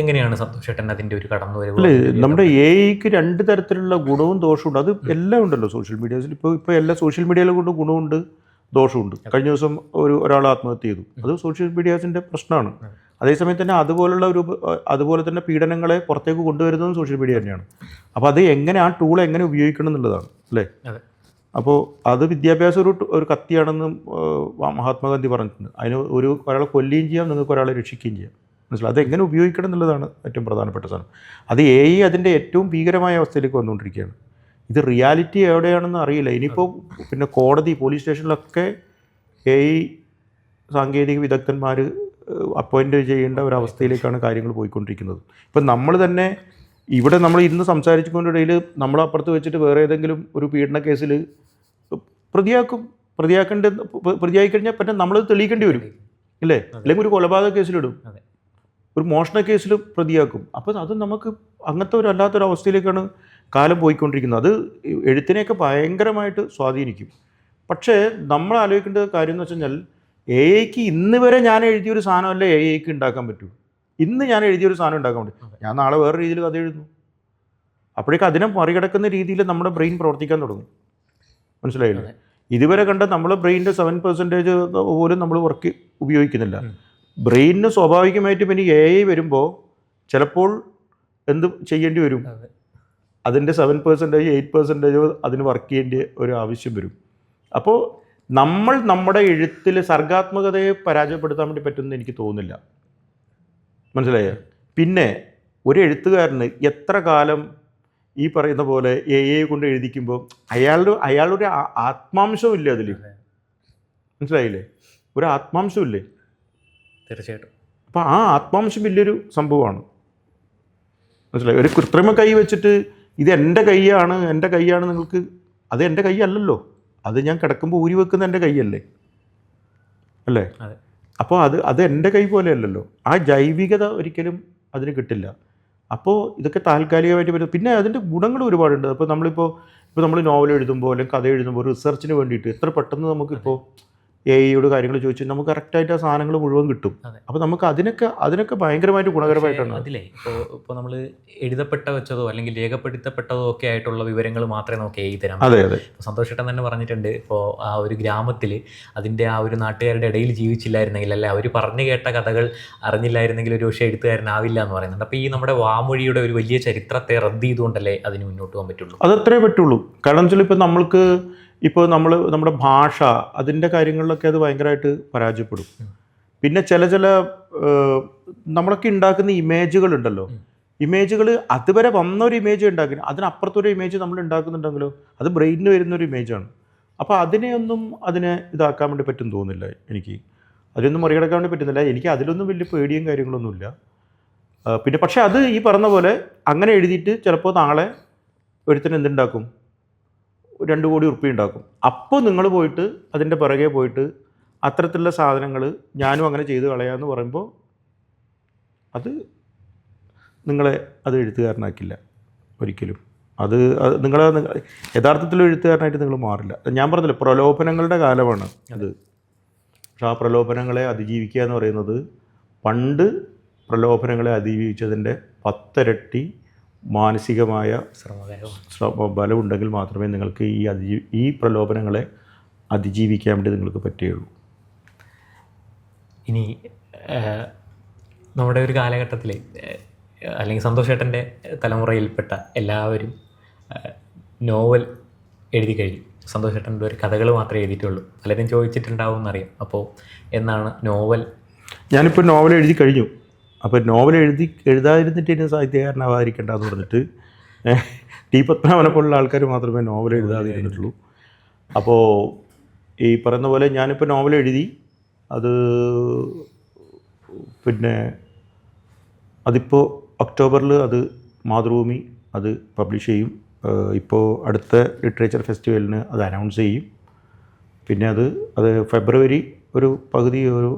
എങ്ങനെയാണ് സന്തോഷേട്ടൻ അതിൻ്റെ ഒരു കടന്നുവരവ്? നമ്മുടെ എഐക്ക് രണ്ട് തരത്തിലുള്ള ഗുണവും ദോഷവും ഉണ്ട്. അത് എല്ലാം ഉണ്ടല്ലോ സോഷ്യൽ മീഡിയയിൽ. ഇപ്പോൾ എല്ലാ സോഷ്യൽ മീഡിയയിലും കൊണ്ട് ഗുണമുണ്ട് ദോഷമുണ്ട്. കഴിഞ്ഞ ദിവസം ഒരാൾ ആത്മഹത്യ ചെയ്തു, അത് സോഷ്യൽ മീഡിയാസിൻ്റെ പ്രശ്നമാണ്. അതേസമയം തന്നെ അതുപോലെ തന്നെ പീഡനങ്ങളെ പുറത്തേക്ക് കൊണ്ടുവരുന്നതും സോഷ്യൽ മീഡിയ തന്നെയാണ്. അപ്പോൾ അത് എങ്ങനെ, ആ ടൂൾ എങ്ങനെ ഉപയോഗിക്കണം എന്നുള്ളതാണ്, അല്ലേ? അപ്പോൾ അത് വിദ്യാഭ്യാസം ഒരു കത്തിയാണെന്ന് മഹാത്മാഗാന്ധി പറഞ്ഞിട്ടുണ്ട്. അതിന് ഒരാളെ കൊല്ലുകയും ചെയ്യാം, നിങ്ങൾക്ക് ഒരാളെ രക്ഷിക്കുകയും ചെയ്യാം. മനസ്സിലായി? അതെങ്ങനെ ഉപയോഗിക്കണം എന്നുള്ളതാണ് ഏറ്റവും പ്രധാനപ്പെട്ട സാധനം. അത് അതിൻ്റെ ഏറ്റവും ഭീകരമായ അവസ്ഥയിലേക്ക് വന്നുകൊണ്ടിരിക്കുകയാണ്. ഇത് റിയാലിറ്റി എവിടെയാണെന്ന് അറിയില്ല. ഇനിയിപ്പോൾ പിന്നെ കോടതി, പോലീസ് സ്റ്റേഷനിലൊക്കെ സാങ്കേതിക വിദഗ്ധന്മാർ അപ്പോയിൻ്റ് ചെയ്യേണ്ട ഒരവസ്ഥയിലേക്കാണ് കാര്യങ്ങൾ പോയിക്കൊണ്ടിരിക്കുന്നത്. ഇപ്പം നമ്മൾ തന്നെ ഇവിടെ നമ്മൾ ഇന്ന് സംസാരിച്ചുകൊണ്ടിടയിൽ നമ്മളപ്പുറത്ത് വെച്ചിട്ട് വേറെ ഏതെങ്കിലും ഒരു പീഡന കേസിൽ പ്രതിയായി കഴിഞ്ഞാൽ പിന്നെ നമ്മളത് തെളിയിക്കേണ്ടി വരും, ഇല്ലേ? അല്ലെങ്കിൽ ഒരു കൊലപാതക കേസിലിടും, ഒരു മോഷണ കേസിൽ പ്രതിയാക്കും. അപ്പോൾ അത് നമുക്ക് അങ്ങനത്തെ അല്ലാത്തൊരു അവസ്ഥയിലേക്കാണ് കാലം പോയിക്കൊണ്ടിരിക്കുന്നത്. അത് എഴുത്തിനെയൊക്കെ ഭയങ്കരമായിട്ട് സ്വാധീനിക്കും. പക്ഷേ നമ്മൾ ആലോചിക്കേണ്ട കാര്യം എന്ന് വെച്ച് കഴിഞ്ഞാൽ, എഐക്ക് ഇന്ന് വരെ ഞാൻ എഴുതിയൊരു സാധനമല്ല എഐക്ക് ഉണ്ടാക്കാൻ പറ്റൂ. ഇന്ന് ഞാൻ എഴുതിയൊരു സാധനം ഉണ്ടാക്കാൻ പറ്റും, ഞാൻ നാളെ വേറെ രീതിയിൽ കഥ എഴുതുന്നു. അപ്പോഴേക്കും അതിനെ മറികടക്കുന്ന രീതിയിൽ നമ്മുടെ ബ്രെയിൻ പ്രവർത്തിക്കാൻ തുടങ്ങും. മനസ്സിലായില്ലേ? ഇതുവരെ കണ്ട നമ്മുടെ ബ്രെയിനിൻ്റെ 7% പോലും നമ്മൾ ഉപയോഗിക്കുന്നില്ല. ബ്രെയിനിന് സ്വാഭാവികമായിട്ട് പിന്നെ എഐ വരുമ്പോൾ ചിലപ്പോൾ എന്ത് ചെയ്യേണ്ടി വരും? അതിൻ്റെ 7%, 8% അതിന് വർക്ക് ചെയ്യേണ്ട ഒരു ആവശ്യം വരും. അപ്പോൾ നമ്മുടെ എഴുത്തിൽ സർഗാത്മകതയെ പരാജയപ്പെടുത്താൻ വേണ്ടി പറ്റുമെന്ന് എനിക്ക് തോന്നുന്നില്ല. മനസ്സിലായോ? പിന്നെ ഒരു എഴുത്തുകാരന് എത്ര കാലം ഈ പറയുന്ന പോലെ എഐ കൊണ്ട് എഴുതിക്കുമ്പോൾ അയാളൊരു ആത്മാംശമില്ല അതിൽ. മനസ്സിലായില്ലേ? ഒരു ആത്മാംശമില്ലേ? തീർച്ചയായിട്ടും. അപ്പോൾ ആ ആത്മാംശം വലിയൊരു സംഭവമാണ്. മനസ്സിലായി? ഒരു കൃത്രിമ കൈ വെച്ചിട്ട് ഇത് എൻ്റെ കൈയാണ് നിങ്ങൾക്ക്, അത് എൻ്റെ കൈ അല്ലല്ലോ, അത് ഞാൻ കിടക്കുമ്പോൾ ഊരി വെക്കുന്ന എൻ്റെ കൈയല്ലേ, അല്ലേ? അപ്പോൾ അത് എൻ്റെ കൈ പോലെ അല്ലല്ലോ. ആ ജൈവികത ഒരിക്കലും അതിന് കിട്ടില്ല. അപ്പോൾ ഇതൊക്കെ താൽക്കാലികമായിട്ട് വരും. പിന്നെ അതിൻ്റെ ഗുണങ്ങൾ ഒരുപാടുണ്ട്. അപ്പോൾ നമ്മൾ നോവൽ എഴുതുമ്പോൾ അല്ലെങ്കിൽ കഥ എഴുതുമ്പോൾ റിസർച്ചിന് വേണ്ടിയിട്ട് എത്ര പെട്ടെന്ന് നമുക്കിപ്പോൾ AI കാര്യങ്ങൾ ചോദിച്ചാൽ നമുക്ക് കറക്റ്റായിട്ട് ആ സാധനങ്ങൾ മുഴുവൻ കിട്ടും. അതെ. അപ്പോൾ നമുക്ക് അതിനൊക്കെ ഭയങ്കരമായിട്ട് ഗുണകരമായിട്ടാണ്. അതിലേ ഇപ്പോൾ നമ്മൾ എഴുതപ്പെട്ട വെച്ചതോ അല്ലെങ്കിൽ രേഖപ്പെടുത്തപ്പെട്ടതോ ഒക്കെ ആയിട്ടുള്ള വിവരങ്ങൾ മാത്രമേ നമുക്ക് എഴുതി തരാൻ അതെ അതെ. സന്തോഷേട്ടൻ തന്നെ പറഞ്ഞിട്ടുണ്ട്, ഇപ്പോൾ ആ ഒരു ഗ്രാമത്തിൽ അതിൻ്റെ ആ ഒരു നാട്ടുകാരുടെ ഇടയിൽ ജീവിച്ചില്ലായിരുന്നെങ്കിൽ, അല്ലെ അവർ പറഞ്ഞു കേട്ട കഥകൾ അറിഞ്ഞില്ലായിരുന്നെങ്കിൽ ഒരു പക്ഷേ എഴുത്തുകാരനാവില്ല എന്ന് പറയുന്നുണ്ട്. അപ്പോൾ ഈ നമ്മുടെ വാമൊഴിയുടെ ഒരു വലിയ ചരിത്രത്തെ റദ്ദ് ചെയ്തുകൊണ്ടല്ലേ അതിന് മുന്നോട്ട് പോകാൻ പറ്റുള്ളൂ? അതത്രേ പറ്റുള്ളൂ. കാരണം വെച്ചാൽ ഇപ്പോൾ നമ്മുടെ ഭാഷ അതിൻ്റെ കാര്യങ്ങളിലൊക്കെ അത് ഭയങ്കരമായിട്ട് പരാജയപ്പെടും. പിന്നെ ചില നമ്മളൊക്കെ ഉണ്ടാക്കുന്ന ഇമേജുകളുണ്ടല്ലോ, ഇമേജുകൾ അതുവരെ വന്നൊരു ഇമേജ് ഉണ്ടാക്കി അതിനപ്പുറത്തൊരു ഇമേജ് നമ്മൾ ഉണ്ടാക്കുന്നുണ്ടെങ്കിലോ അത് ബ്രെയിനിന് വരുന്നൊരു ഇമേജാണ്. അപ്പോൾ അതിനെ ഇതാക്കാൻ വേണ്ടി പറ്റും തോന്നുന്നില്ല എനിക്ക്. അതിനൊന്നും മറികടക്കാൻ വേണ്ടി പറ്റുന്നില്ല. എനിക്ക് അതിലൊന്നും വലിയ പേടിയും കാര്യങ്ങളൊന്നുമില്ല. പിന്നെ പക്ഷേ അത് ഈ പറഞ്ഞ പോലെ അങ്ങനെ എഴുതിയിട്ട് ചിലപ്പോൾ നാളെ ഒരുത്തൻ എന്തുണ്ടാക്കും, 2 കോടി ഉറുപ്പിക ഉണ്ടാക്കും. അപ്പോൾ നിങ്ങൾ പോയിട്ട് അതിൻ്റെ പിറകെ പോയിട്ട് അത്തരത്തിലുള്ള സാധനങ്ങൾ ഞാനും അങ്ങനെ ചെയ്ത് കളയാമെന്ന് പറയുമ്പോൾ അത് നിങ്ങളെ അത് എഴുത്തുകാരനാക്കില്ല ഒരിക്കലും. അത് നിങ്ങളെ യഥാർത്ഥത്തിൽ എഴുത്തുകാരനായിട്ട് നിങ്ങൾ മാറില്ല. ഞാൻ പറഞ്ഞില്ല, പ്രലോഭനങ്ങളുടെ കാലമാണ് അത്. പക്ഷെ ആ പ്രലോഭനങ്ങളെ അതിജീവിക്കുക എന്ന് പറയുന്നത് പണ്ട് പ്രലോഭനങ്ങളെ അതിജീവിച്ചതിൻ്റെ 10 ഇരട്ടി മാനസികമായ ബലമുണ്ടെങ്കിൽ മാത്രമേ നിങ്ങൾക്ക് ഈ പ്രലോഭനങ്ങളെ അതിജീവിക്കാൻ വേണ്ടി നിങ്ങൾക്ക് പറ്റുകയുള്ളൂ. ഇനി നമ്മുടെ ഒരു കാലഘട്ടത്തിൽ അല്ലെങ്കിൽ സന്തോഷേട്ടൻ്റെ തലമുറയിൽപ്പെട്ട എല്ലാവരും നോവൽ എഴുതി കഴിഞ്ഞു. സന്തോഷേട്ടൻ്റെ ഒരു കഥകൾ മാത്രമേ എഴുതിയിട്ടുള്ളൂ. പലരും ചോദിച്ചിട്ടുണ്ടാവും എന്നറിയാം. അപ്പോൾ എന്നാണ് നോവൽ? ഞാനിപ്പോൾ നോവൽ എഴുതി കഴിഞ്ഞു. അപ്പോൾ നോവൽ എഴുതാതിരുന്നിട്ട് ഇനി സാഹിത്യകാരനാവാതിരിക്കേണ്ടെന്ന് പറഞ്ഞിട്ട് ടി പത്മനാഭനെ പോലുള്ള ആൾക്കാർ മാത്രമേ നോവൽ എഴുതാതിരുന്നിട്ടുള്ളൂ. അപ്പോൾ ഈ പറയുന്ന പോലെ ഞാനിപ്പോൾ നോവൽ എഴുതി, അത് പിന്നെ അതിപ്പോൾ ഒക്ടോബറിൽ അത് മാതൃഭൂമി അത് പബ്ലിഷ് ചെയ്യും. ഇപ്പോൾ അടുത്ത ലിറ്ററേച്ചർ ഫെസ്റ്റിവലിന് അത് അനൗൺസ് ചെയ്യും. പിന്നെ അത് ഫെബ്രുവരി ഒരു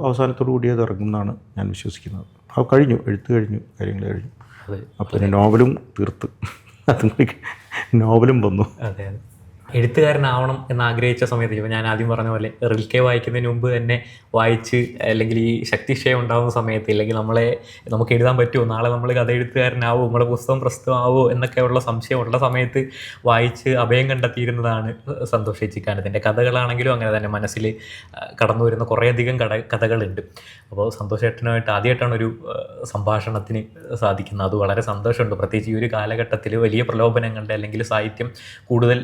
അവസാനത്തോടു കൂടി അത് ഇറങ്ങും എന്നാണ് ഞാൻ വിശ്വസിക്കുന്നത്. അപ്പോൾ കഴിഞ്ഞു, എഴുത്ത് കഴിഞ്ഞു, കാര്യങ്ങൾ കഴിഞ്ഞു. അപ്പോൾ പിന്നെ നോവലും തീർത്ത് അതും നോവലും വന്നു. അതെ അതെ. എഴുത്തുകാരനാവണം എന്നാഗ്രഹിച്ച സമയത്ത്, ഇപ്പോൾ ഞാൻ ആദ്യം പറഞ്ഞ പോലെ റിൽക്കെ വായിക്കുന്നതിന് മുമ്പ് തന്നെ വായിച്ച്, അല്ലെങ്കിൽ ഈ ശക്തിക്ഷയം ഉണ്ടാകുന്ന സമയത്ത്, ഇല്ലെങ്കിൽ നമുക്ക് എഴുതാൻ പറ്റുമോ, നാളെ നമ്മൾ കഥ എഴുത്തുകാരനാവോ, നമ്മുടെ പുസ്തകം പ്രസിദ്ധമാവോ എന്നൊക്കെയുള്ള സംശയമുള്ള സമയത്ത് വായിച്ച് അഭയം കണ്ടെത്തിയിരുന്നതാണ് സന്തോഷ് ഏച്ചിക്കാനത്തിൻ്റെ കഥകളാണെങ്കിലും അങ്ങനെ തന്നെ മനസ്സിൽ കടന്നു വരുന്ന കുറേയധികം കഥകളുണ്ട്. അപ്പോൾ സന്തോഷ് ഏട്ടനുമായിട്ട് ആദ്യമായിട്ടാണ് ഒരു സംഭാഷണത്തിന് സാധിക്കുന്നത്. അത് വളരെ സന്തോഷമുണ്ട്. പ്രത്യേകിച്ച് ഈ ഒരു കാലഘട്ടത്തിൽ വലിയ പ്രലോഭനങ്ങളുടെ അല്ലെങ്കിൽ സാഹിത്യം കൂടുതൽ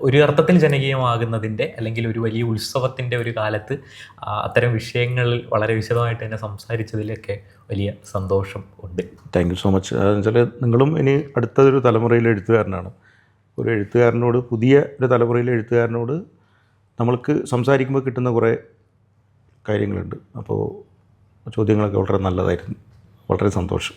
ഒരു അർത്ഥത്തിൽ ജനകീയമാകുന്നതിൻ്റെ അല്ലെങ്കിൽ ഒരു വലിയ ഉത്സവത്തിൻ്റെ ഒരു കാലത്ത് അത്തരം വിഷയങ്ങളിൽ വളരെ വിശദമായിട്ട് തന്നെ സംസാരിച്ചതിലൊക്കെ വലിയ സന്തോഷം ഉണ്ട്. Thank you so much. എന്നുവെച്ചാൽ നിങ്ങളും ഇനി അടുത്തൊരു തലമുറയിലെ എഴുത്തുകാരനാണ്. ഒരു എഴുത്തുകാരനോട്, പുതിയ ഒരു തലമുറയിലെ എഴുത്തുകാരനോട് നമ്മൾക്ക് സംസാരിക്കുമ്പോൾ കിട്ടുന്ന കുറേ കാര്യങ്ങളുണ്ട്. അപ്പോൾ ചോദ്യങ്ങളൊക്കെ വളരെ നല്ലതായിരുന്നു. വളരെ സന്തോഷം.